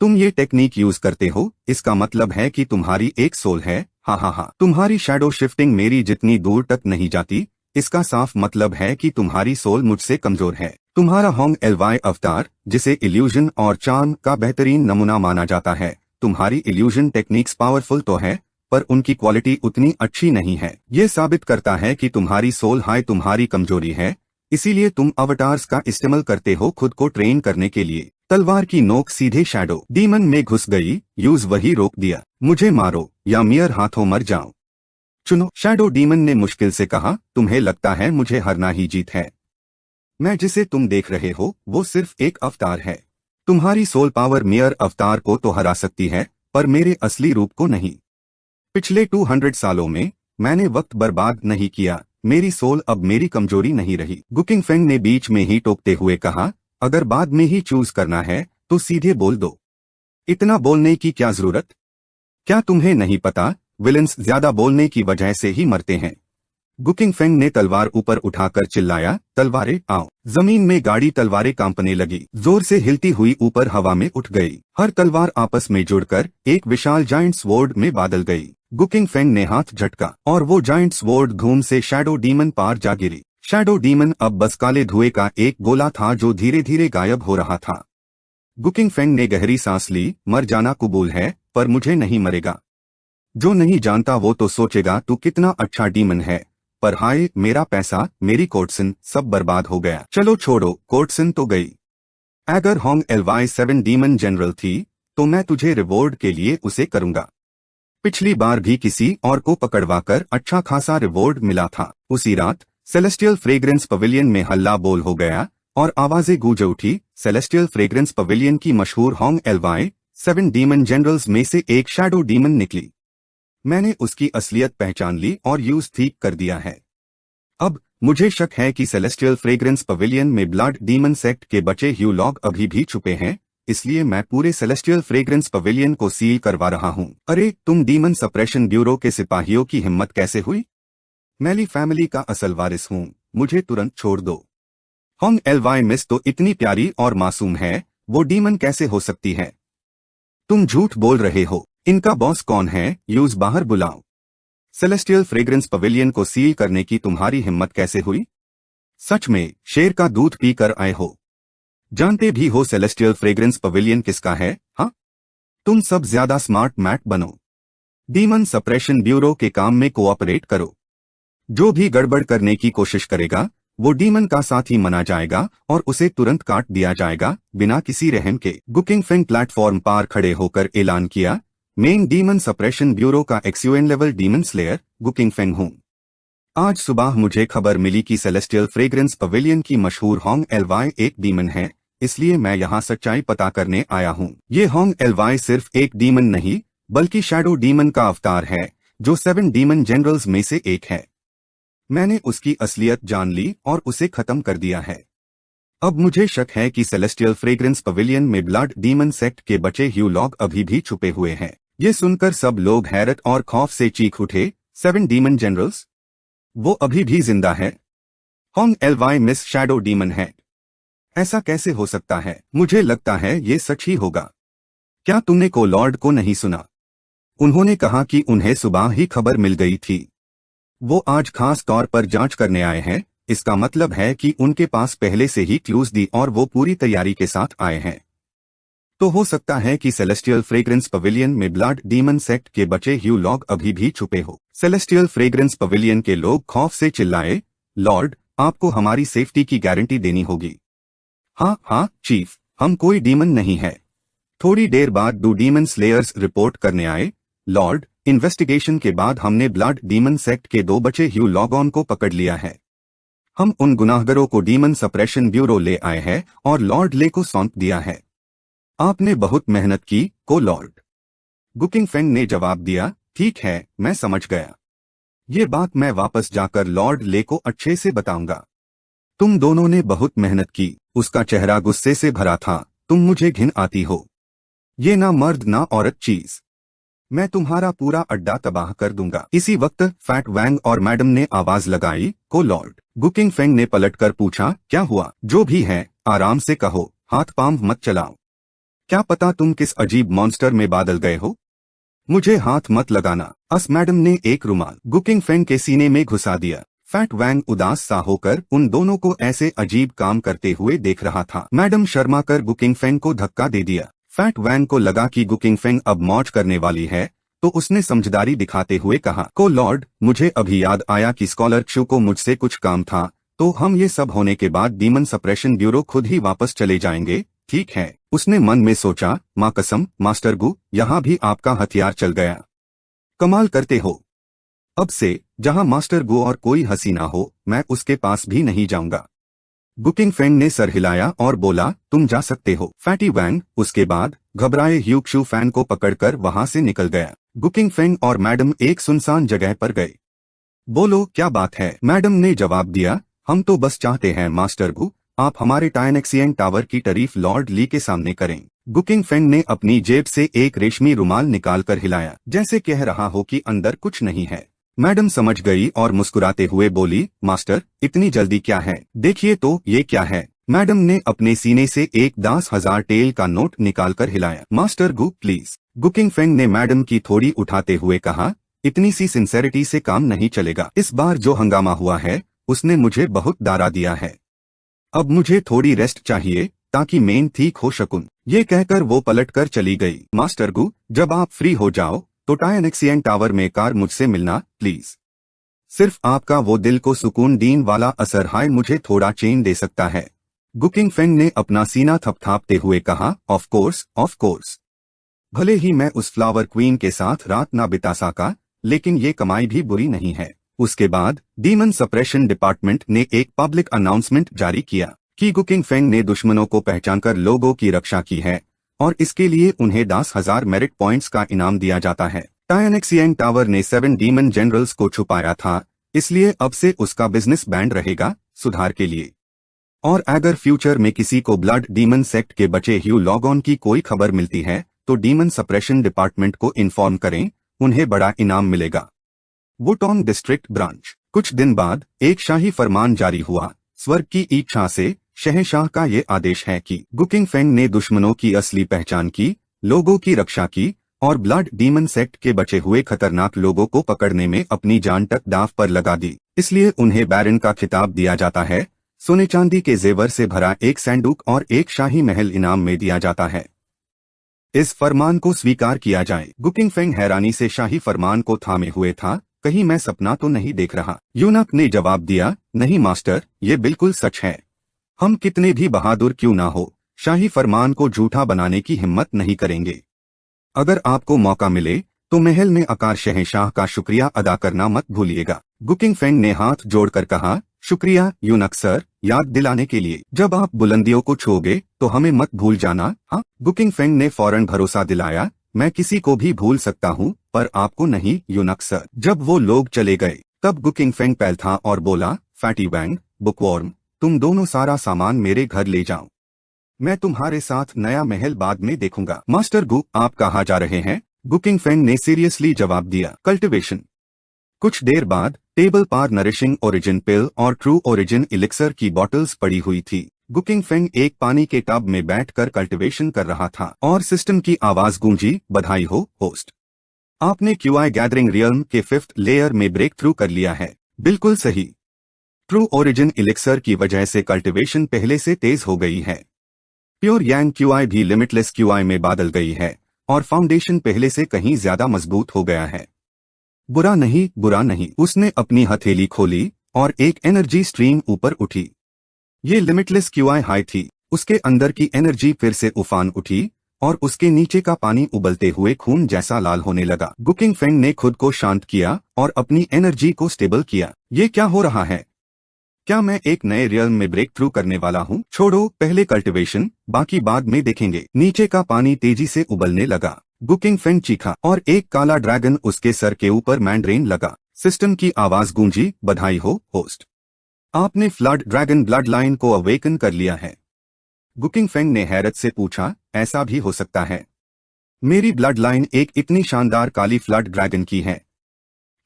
तुम ये टेक्निक यूज करते हो, इसका मतलब है कि तुम्हारी एक सोल है। हाँ हाँ हाँ, तुम्हारी शैडो शिफ्टिंग मेरी जितनी दूर तक नहीं जाती, इसका साफ मतलब है कि तुम्हारी सोल मुझसे कमजोर है। तुम्हारा होंग एलवाई अवतार, जिसे इल्यूजन और चार्म का बेहतरीन नमूना माना जाता है, तुम्हारी इल्यूजन टेक्निक्स पावरफुल तो है, पर उनकी क्वालिटी उतनी अच्छी नहीं है। ये साबित करता है कि तुम्हारी सोल हाई तुम्हारी कमजोरी है, इसीलिए तुम अवतार्स का इस्तेमाल करते हो खुद को ट्रेन करने के लिए। तलवार की नोक सीधे शैडो डीमन में घुस गई, यूज वही रोक दिया। मुझे मारो या मेयर हाथों मर जाओ, चुनो। शैडो डीमन ने मुश्किल से कहा, तुम्हें लगता है मुझे हरना ही जीत है? मैं जिसे तुम देख रहे हो वो सिर्फ एक अवतार है। तुम्हारी सोल पावर मेयर अवतार को तो हरा सकती है, पर मेरे असली रूप को नहीं। पिछले 200 सालों में मैंने वक्त बर्बाद नहीं किया, मेरी सोल अब मेरी कमजोरी नहीं रही। गुकिंग फेंग ने बीच में ही टोकते हुए कहा, अगर बाद में ही चूज करना है तो सीधे बोल दो, इतना बोलने की क्या जरूरत? क्या तुम्हें नहीं पता, विलन्स ज्यादा बोलने की वजह से ही मरते हैं। गुकिंग फेंग ने तलवार ऊपर उठाकर चिल्लाया, तलवारें आओ। जमीन में गाड़ी तलवारें कांपने लगी, जोर से हिलती हुई ऊपर हवा में उठ गई। हर तलवार आपस में जुड़कर एक विशाल जाइंट स्वॉर्ड में बादल गई। गुकिंग फेंग ने हाथ झटका और वो जाइंट स्वॉर्ड धूम से शैडो डीमन पार जा गिरी। शैडो डीमन अब बस काले धुएं का एक गोला था जो धीरे धीरे गायब हो रहा था। गुकिंग फेंग ने गहरी सांस ली, मर जाना कबूल है, पर मुझे नहीं मरेगा। जो नहीं जानता वो तो सोचेगा तू कितना अच्छा डीमन है, पर हाय मेरा पैसा, मेरी कोर्टसन, सब बर्बाद हो गया। चलो छोड़ो, कोर्टसन तो गई। अगर होंग एलवाई 7 डीमन जनरल थी तो मैं तुझे रिवॉर्ड के लिए उसे करूंगा। पिछली बार भी किसी और को पकड़वाकर अच्छा खासा रिवॉर्ड मिला था। उसी रात सेलेस्टियल फ्रेग्रेंस पवेलियन में हल्ला बोल हो गया और आवाजें गूंज उठी। सेलेस्टियल फ्रेग्रेंस पवेलियन की मशहूर होंग एलवाई 7 डीमन जनरल्स में से एक शैडो डीमन निकली। मैंने उसकी असलियत पहचान ली और यूज ठीक कर दिया है। अब मुझे शक है कि सेलेस्टियल फ्रेग्रेंस पवेलियन में ब्लड डीमन सेक्ट के बचे ह्यू लॉग अभी भी छुपे हैं, इसलिए मैं पूरे सेलेस्टियल फ्रेग्रेंस पवेलियन को सील करवा रहा हूं। अरे तुम डीमन सप्रेशन ब्यूरो के सिपाहियों की हिम्मत कैसे हुई? मैली फैमिली का असल वारिस हूं, मुझे तुरंत छोड़ दो। होंग एलवाई मिस तो इतनी प्यारी और मासूम है, वो डीमन कैसे हो सकती है? तुम झूठ बोल रहे हो। इनका बॉस कौन है? यूज बाहर बुलाओ। सेलेस्टियल फ्रेग्रेंस पवेलियन को सील करने की तुम्हारी हिम्मत कैसे हुई? सच में शेर का दूध पीकर आए हो? जानते भी हो सेलेस्टियल फ्रेग्रेंस पवेलियन किसका है? हाँ, तुम सब ज्यादा स्मार्ट मैट बनो। डीमन सप्रेशन ब्यूरो के काम में कोऑपरेट करो। जो भी गड़बड़ करने की कोशिश करेगा वो डीमन का साथी माना जाएगा और उसे तुरंत काट दिया जाएगा बिना किसी रहम के। गुकिंग फेंग प्लेटफॉर्म पार खड़े होकर ऐलान किया, मेन डीमन सप्रेशन ब्यूरो का एक्सयूएन लेवल डीमन स्लेयर गुकिंग फेंग हूं। आज सुबह मुझे खबर मिली कि सेलेस्टियल फ्रेग्रेंस पवेलियन की मशहूर होंग एलवाई एक डीमन है, इसलिए मैं यहाँ सच्चाई पता करने आया हूँ। ये होंग एलवाई सिर्फ एक डीमन नहीं बल्कि शैडो डीमन का अवतार है, जो 7 डीमन जनरल्स में से एक है। मैंने उसकी असलियत जान ली और उसे खत्म कर दिया है। अब मुझे शक है कि सेलेस्टियल फ्रेग्रेंस पवेलियन में ब्लड डीमन सेक्ट के बचे ह्यू लॉग अभी भी छुपे हुए हैं। ये सुनकर सब लोग हैरत और खौफ से चीख उठे। 7 डीमन जनरल्स? वो अभी भी जिंदा है? होंग एलवाई मिस शैडो डीमन है? ऐसा कैसे हो सकता है? मुझे लगता है ये सच ही होगा। क्या तुमने को लॉर्ड को नहीं सुना? उन्होंने कहा कि उन्हें सुबह ही खबर मिल गई थी। वो आज खास तौर पर जांच करने आए हैं, इसका मतलब है कि उनके पास पहले से ही क्लूज दी और वो पूरी तैयारी के साथ आए हैं। तो हो सकता है कि सेलेस्टियल फ्रेग्रेंस पवेलियन में ब्लड डीमन सेक्ट के बचे ह्यू लॉग अभी भी छुपे हो। सेलेस्टियल फ्रेग्रेंस पवेलियन के लोग खौफ से चिल्लाए, लॉर्ड, आपको हमारी सेफ्टी की गारंटी देनी होगी। हाँ हाँ चीफ, हम कोई डीमन नहीं है। थोड़ी देर बाद दो डीमन स्लेयर्स रिपोर्ट करने आए, लॉर्ड, इन्वेस्टिगेशन के बाद हमने ब्लड डीमन सेक्ट के 2 बचे ह्यू लॉगॉन को पकड़ लिया है। हम उन गुनाहगरों को डीमन सप्रेशन ब्यूरो ले आए हैं और लॉर्ड ले को सौंप दिया है। आपने बहुत मेहनत की, को लॉर्ड। गुकिंग फेंग ने जवाब दिया, ठीक है, मैं समझ गया। ये बात मैं वापस जाकर लॉर्ड ले को अच्छे से बताऊंगा। तुम दोनों ने बहुत मेहनत की। उसका चेहरा गुस्से से भरा था, तुम मुझे घिन आती हो। ये ना मर्द ना औरत चीज। मैं तुम्हारा पूरा अड्डा तबाह कर दूंगा। इसी वक्त फैट वैंग और मैडम ने आवाज लगाई, को लॉर्ड। गुकिंग फेंग ने पलटकर पूछा, क्या हुआ? जो भी है, आराम से कहो, हाथ पांव मत चलाओ। क्या पता तुम किस अजीब मॉन्स्टर में बादल गए हो? मुझे हाथ मत लगाना। अस मैडम ने एक रुमाल गुकिंग फेंग के सीने में घुसा दिया। फैट वैंग उदास सा होकर उन दोनों को ऐसे अजीब काम करते हुए देख रहा था। मैडम शर्मा कर गुकिंग फेंग को धक्का दे दिया। फैट वैंग को लगा कि गुकिंग फेंग अब मौज करने वाली है, तो उसने समझदारी दिखाते हुए कहा, को लॉर्ड, मुझे अभी याद आया कि स्कॉलर क्षु को मुझसे कुछ काम था, तो हम ये सब होने के बाद डीमन सप्रेशन ब्यूरो खुद ही वापस चले जाएंगे, ठीक है? उसने मन में सोचा, माँ कसम, मास्टर गु, यहाँ भी आपका हथियार चल गया। कमाल करते हो। अब से जहाँ मास्टर गु और कोई हसीना हो, मैं उसके पास भी नहीं जाऊंगा। गुकिंग फेंग ने सर हिलाया और बोला, तुम जा सकते हो। फैटी वैंग उसके बाद घबराए ह्यू क्षू फैन को पकड़कर वहां से निकल गया। गुकिंग फेंग और मैडम एक सुनसान जगह पर गए। बोलो, क्या बात है? मैडम ने जवाब दिया, हम तो बस चाहते हैं मास्टर गु, आप हमारे टायनेक्सियन टावर की तारीफ लॉर्ड ली के सामने करें। गुकिंग फेंग ने अपनी जेब से एक रेशमी रुमाल निकालकर हिलाया, जैसे कह रहा हो कि अंदर कुछ नहीं है। मैडम समझ गई और मुस्कुराते हुए बोली, मास्टर, इतनी जल्दी क्या है? देखिए तो ये क्या है? मैडम ने अपने सीने से एक 10,000 टेल का नोट निकालकर हिलाया। मास्टर गु, प्लीज। गुकिंग फेंग ने मैडम की थोड़ी उठाते हुए कहा, इतनी सी सिंसेरिटी से काम नहीं चलेगा। इस बार जो हंगामा हुआ है, उसने मुझे बहुत डरा दिया है। अब मुझे थोड़ी रेस्ट चाहिए, ताकि मैं ठीक हो सकूं। ये कहकर वो पलटकर चली गई। मास्टर गु, जब आप फ्री हो जाओ, तो टायनेक्सियन टावर में कार मुझसे मिलना, प्लीज। सिर्फ आपका वो दिल को सुकून दीन वाला असर हाय मुझे थोड़ा चैन दे सकता है। गुकिंग फेंग ने अपना सीना थपथापते हुए कहा, ऑफ कोर्स, ऑफ कोर्स। भले ही मैं उस फ्लावर क्वीन के साथ रात ना बिता सका, लेकिन ये कमाई भी बुरी नहीं है। उसके बाद डीमन सप्रेशन डिपार्टमेंट ने एक पब्लिक अनाउंसमेंट जारी किया कि गुकिंग फेंग ने दुश्मनों को पहचानकर लोगों की रक्षा की है और इसके लिए उन्हें 10,000 मेरिट पॉइंट्स का इनाम दिया जाता है। टायनेक्सियन टावर ने 7 डीमन जनरल्स को छुपाया था, इसलिए अब से उसका बिजनेस बैंड रहेगा, सुधार के लिए। और अगर फ्यूचर में किसी को ब्लड डीमन सेक्ट के बचे ह्यू लॉगॉन की कोई खबर मिलती है, तो डीमन सप्रेशन डिपार्टमेंट को इन्फॉर्म करें, उन्हें बड़ा इनाम मिलेगा। वुटोंग डिस्ट्रिक्ट ब्रांच। कुछ दिन बाद एक शाही फरमान जारी हुआ। स्वर्ग की इच्छा से शहंशाह का ये आदेश है कि गुकिंग फेंग ने दुश्मनों की असली पहचान की, लोगों की रक्षा की और ब्लड डीमन सेक्ट के बचे हुए खतरनाक लोगों को पकड़ने में अपनी जान तक दांव पर लगा दी। इसलिए उन्हें बैरन का खिताब दिया जाता है। सोने चांदी के जेवर से भरा एक सैंडुक और एक शाही महल इनाम में दिया जाता है। इस फरमान को स्वीकार किया जाए। गुकिंग फेंग हैरानी से शाही फरमान को थामे हुए था, कहीं मैं सपना तो नहीं देख रहा। यूनक ने जवाब दिया, नहीं मास्टर, ये बिल्कुल सच है। हम कितने भी बहादुर क्यों ना हो, शाही फरमान को झूठा बनाने की हिम्मत नहीं करेंगे। अगर आपको मौका मिले तो महल में आकार शहंशाह का शुक्रिया अदा करना मत भूलिएगा। गुकिंग फेंग ने हाथ जोड़कर कहा, शुक्रिया यूनक सर, याद दिलाने के लिए। जब आप बुलंदियों को छूओगे तो हमें मत भूल जाना। हाँ, गुकिंग फेंग ने फौरन भरोसा दिलाया, मैं किसी को भी भूल सकता हूँ, पर आपको नहीं यूनक सर। जब वो लोग चले गए तब गुकिंग फेंग पैल था और बोला, फैटी वैंग, बुकवॉर्म, तुम दोनों सारा सामान मेरे घर ले जाओ। मैं तुम्हारे साथ नया महल बाद में देखूंगा। मास्टर गु, आप कहाँ जा रहे हैं? गुकिंग फेंग ने सीरियसली जवाब दिया, कल्टिवेशन। कुछ देर बाद टेबल पर नरिशिंग ओरिजिन पिल और ट्रू ओरिजिन इलिक्सर की बॉटल्स पड़ी हुई थी। गुकिंग फेंग एक पानी के टब में बैठकर कल्टिवेशन कर रहा था और सिस्टम की आवाज गूंजी, बधाई हो होस्ट, आपने क्यूआई गैदरिंग रियल्म के 5th लेयर में ब्रेक थ्रू कर लिया है। बिल्कुल सही। ट्रू ओरिजिन इलिक्सर की वजह से कल्टिवेशन पहले से तेज हो गई है। प्योर यांग क्यूआई भी लिमिटलेस क्यूआई में बदल गई है और फाउंडेशन पहले से कहीं ज्यादा मजबूत हो गया है। बुरा नहीं, बुरा नहीं। उसने अपनी हथेली खोली और एक एनर्जी स्ट्रीम ऊपर उठी। ये लिमिटलेस क्यूआई हाई थी। उसके अंदर की एनर्जी फिर से उफान उठी और उसके नीचे का पानी उबलते हुए खून जैसा लाल होने लगा। गुकिंग फेंग ने खुद को शांत किया और अपनी एनर्जी को स्टेबल किया। ये क्या हो रहा है? क्या मैं एक नए रियल्म में ब्रेक थ्रू करने वाला हूँ? छोड़ो, पहले कल्टिवेशन, बाकी बाद में देखेंगे। नीचे का पानी तेजी से उबलने लगा। गुकिंग फेंग चीखा और एक काला ड्रैगन उसके सर के ऊपर मैंड्रेन लगा। सिस्टम की आवाज गूंजी, बधाई हो होस्ट, आपने फ्लड ड्रैगन ब्लड लाइन को अवेकन कर लिया है। गुकिंग फेंग ने हैरत से पूछा, ऐसा भी हो सकता है? मेरी ब्लड लाइन एक इतनी शानदार काली फ्लड ड्रैगन की है।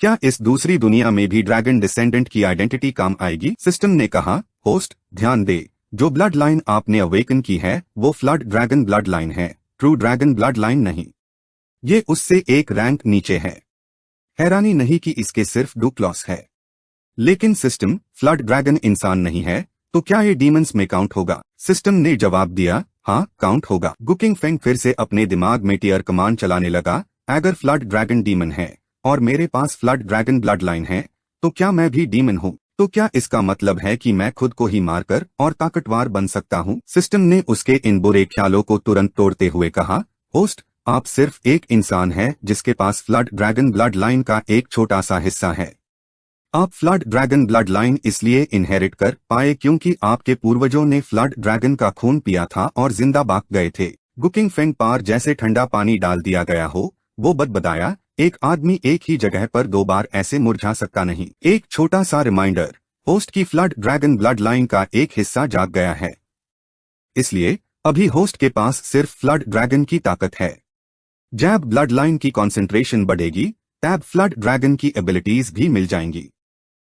क्या इस दूसरी दुनिया में भी ड्रैगन डिसेंडेंट की आइडेंटिटी काम आएगी? सिस्टम ने कहा, होस्ट ध्यान दे, जो ब्लड लाइन आपने अवेकन की है वो फ्लड ड्रैगन ब्लड लाइन है, ट्रू ड्रैगन ब्लड लाइन नहीं। ये उससे एक रैंक नीचे है। हैरानी नहीं कि इसके सिर्फ 2 क्लॉस है। लेकिन सिस्टम, फ्लड ड्रैगन इंसान नहीं है, तो क्या ये डीमंस में काउंट होगा? सिस्टम ने जवाब दिया, हाँ काउंट होगा। गुकिंग फेंग फिर से अपने दिमाग में टीयर कमांड चलाने लगा। अगर फ्लड ड्रैगन डीमन है और मेरे पास फ्लड ड्रैगन ब्लड लाइन है, तो क्या मैं भी डीमन हूँ? तो क्या इसका मतलब है कि मैं खुद को ही मारकर और ताकतवर बन सकता हूँ? सिस्टम ने उसके इन बुरे ख्यालों को तुरंत तोड़ते हुए कहा, होस्ट आप सिर्फ एक इंसान है जिसके पास फ्लड ड्रैगन ब्लड लाइन का एक छोटा सा हिस्सा है। आप फ्लड ड्रैगन ब्लड लाइन इसलिए इनहेरिट कर पाए क्योंकि आपके पूर्वजों ने फ्लड ड्रैगन का खून पिया था और जिंदा बाग गए थे। गुकिंग फेंग पार जैसे ठंडा पानी डाल दिया गया हो, वो बदबदाया, एक आदमी एक ही जगह पर 2 बार ऐसे मुरझा सकता नहीं। एक छोटा सा रिमाइंडर, होस्ट की फ्लड ड्रैगन ब्लड लाइन का एक हिस्सा जाग गया है, इसलिए अभी होस्ट के पास सिर्फ फ्लड ड्रैगन की ताकत है। जैब ब्लड लाइन की कॉन्सेंट्रेशन बढ़ेगी, तैब फ्लड ड्रैगन की एबिलिटीज भी मिल जाएंगी।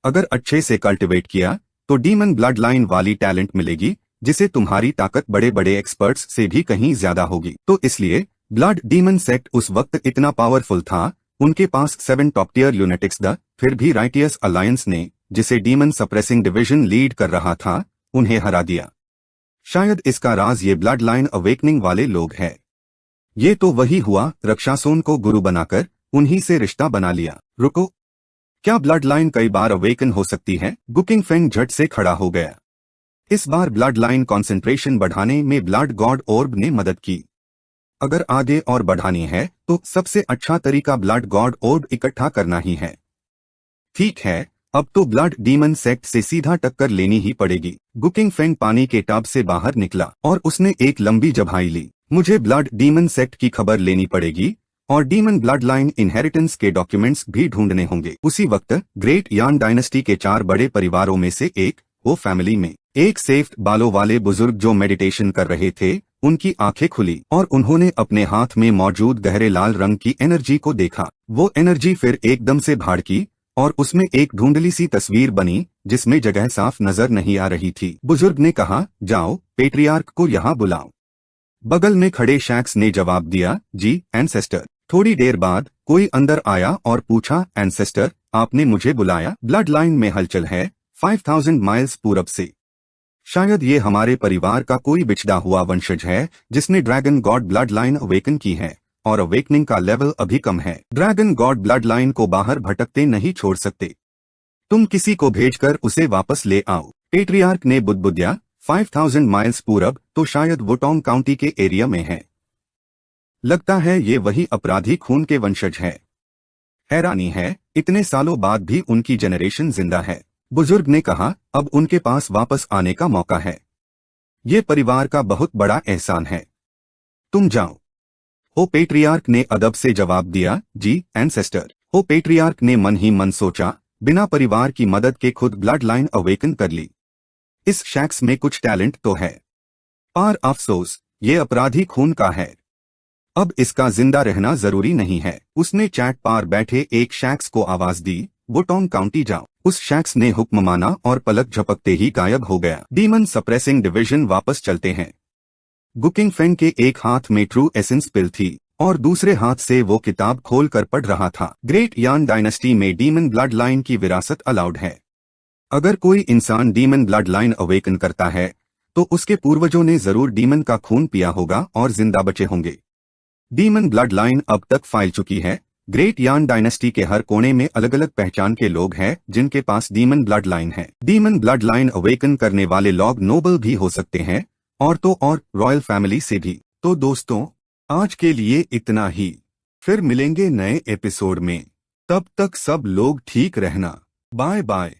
अगर अच्छे से कल्टिवेट किया तो डीमन ब्लड लाइन वाली टैलेंट मिलेगी जिसे तुम्हारी ताकत बड़े बड़े एक्सपर्ट्स से भी कहीं ज्यादा होगी। तो इसलिए ब्लड डीमन सेक्ट उस वक्त इतना पावरफुल था। उनके पास 7 टॉप टियर ल्यूनेटिक्स द फिर भी राइटियस अलायंस ने, जिसे डीमन सप्रेसिंग डिवीजन लीड कर रहा था, उन्हें हरा दिया। शायद इसका राज ये ब्लड लाइन अवेकनिंग वाले लोग हैं। ये तो वही हुआ, रक्षासोन को गुरु बनाकर उन्हीं से रिश्ता बना लिया। रुको, क्या ब्लड लाइन कई बार अवेकन हो सकती है? गुकिंग फेंग झट से खड़ा हो गया। इस बार ब्लड लाइन कॉन्सेंट्रेशन बढ़ाने में ब्लड गॉड ऑर्ब ने मदद की। अगर आगे और बढ़ानी है तो सबसे अच्छा तरीका ब्लड गॉड ऑर्ब इकट्ठा करना ही है। ठीक है, अब तो ब्लड डीमन सेक्ट से सीधा टक्कर लेनी ही पड़ेगी। गुकिंग फेंग पानी के टब से बाहर निकला और उसने एक लंबी जबाई ली। मुझे ब्लड डीमन सेक्ट की खबर लेनी पड़ेगी और डीमन ब्लड लाइन इनहेरिटेंस के डॉक्यूमेंट्स भी ढूंढने होंगे। उसी वक्त ग्रेट यान डायनेस्टी के 4 बड़े परिवारों में से एक, वो फैमिली में एक सेफ्ट बालों वाले बुजुर्ग जो मेडिटेशन कर रहे थे, उनकी आंखें खुली और उन्होंने अपने हाथ में मौजूद गहरे लाल रंग की एनर्जी को देखा। वो एनर्जी फिर एकदम से भड़की और उसमें एक धुंधली सी तस्वीर बनी जिसमें जगह साफ नजर नहीं आ रही थी। बुजुर्ग ने कहा, जाओ पेट्रियार्क को यहाँ बुलाओ। बगल में खड़े शैक्स ने जवाब दिया, जी एंसेस्टर। थोड़ी देर बाद कोई अंदर आया और पूछा, एंसेस्टर आपने मुझे बुलाया? ब्लड लाइन में हलचल है 5000 माइल्स पूरब से। शायद ये हमारे परिवार का कोई बिछड़ा हुआ वंशज है जिसने dragon God blood line awaken की है और अवेकनिंग का लेवल अभी कम है। ड्रैगन गॉड ब्लड लाइन को बाहर भटकते नहीं छोड़ सकते। तुम किसी को भेजकर उसे वापस ले आओ। पेट्रियार्क ने बुदबुदिया, 5000 माइल्स पूरब तो शायद वुटोंग काउंटी के एरिया में है। लगता है ये वही अपराधी खून के वंशज है। हैरानी है, इतने सालों बाद भी उनकी जनरेशन जिंदा है। बुजुर्ग ने कहा, अब उनके पास वापस आने का मौका है। ये परिवार का बहुत बड़ा एहसान है। तुम जाओ। हो पेट्रियार्क ने अदब से जवाब दिया, जी एंसेस्टर। हो पेट्रियार्क ने मन ही मन सोचा, बिना परिवार की मदद के खुद ब्लड लाइन अवेकन कर ली। इस शैक्स में कुछ टैलेंट तो है, पर अफसोस ये अपराधी खून का है। अब इसका जिंदा रहना जरूरी नहीं है। उसने चैट पार बैठे एक शैक्स को आवाज दी, वुटोंग काउंटी जाओ। उस शैक्स ने हुक्म माना और पलक झपकते ही गायब हो गया। डीमन सप्रेसिंग डिवीजन वापस चलते हैं। गुकिंग फेंग के एक हाथ में ट्रू एसेंस पिल थी और दूसरे हाथ से वो किताब खोल कर पढ़ रहा था। ग्रेट यान डायनेस्टी में डीमन ब्लड लाइन की विरासत अलाउड है। अगर कोई इंसान डीमन ब्लड लाइन अवेकन करता है तो उसके पूर्वजों ने जरूर डीमन का खून पिया होगा और जिंदा बचे होंगे। डीमन ब्लड लाइन अब तक फैल चुकी है। ग्रेट यान डायनेस्टी के हर कोने में अलग अलग पहचान के लोग हैं जिनके पास डीमन ब्लड लाइन है। डीमन ब्लड लाइन अवेकन करने वाले लोग नोबल भी हो सकते हैं और तो और रॉयल फैमिली से भी। तो दोस्तों, आज के लिए इतना ही। फिर मिलेंगे नए एपिसोड में। तब तक सब लोग ठीक रहना। Bye bye.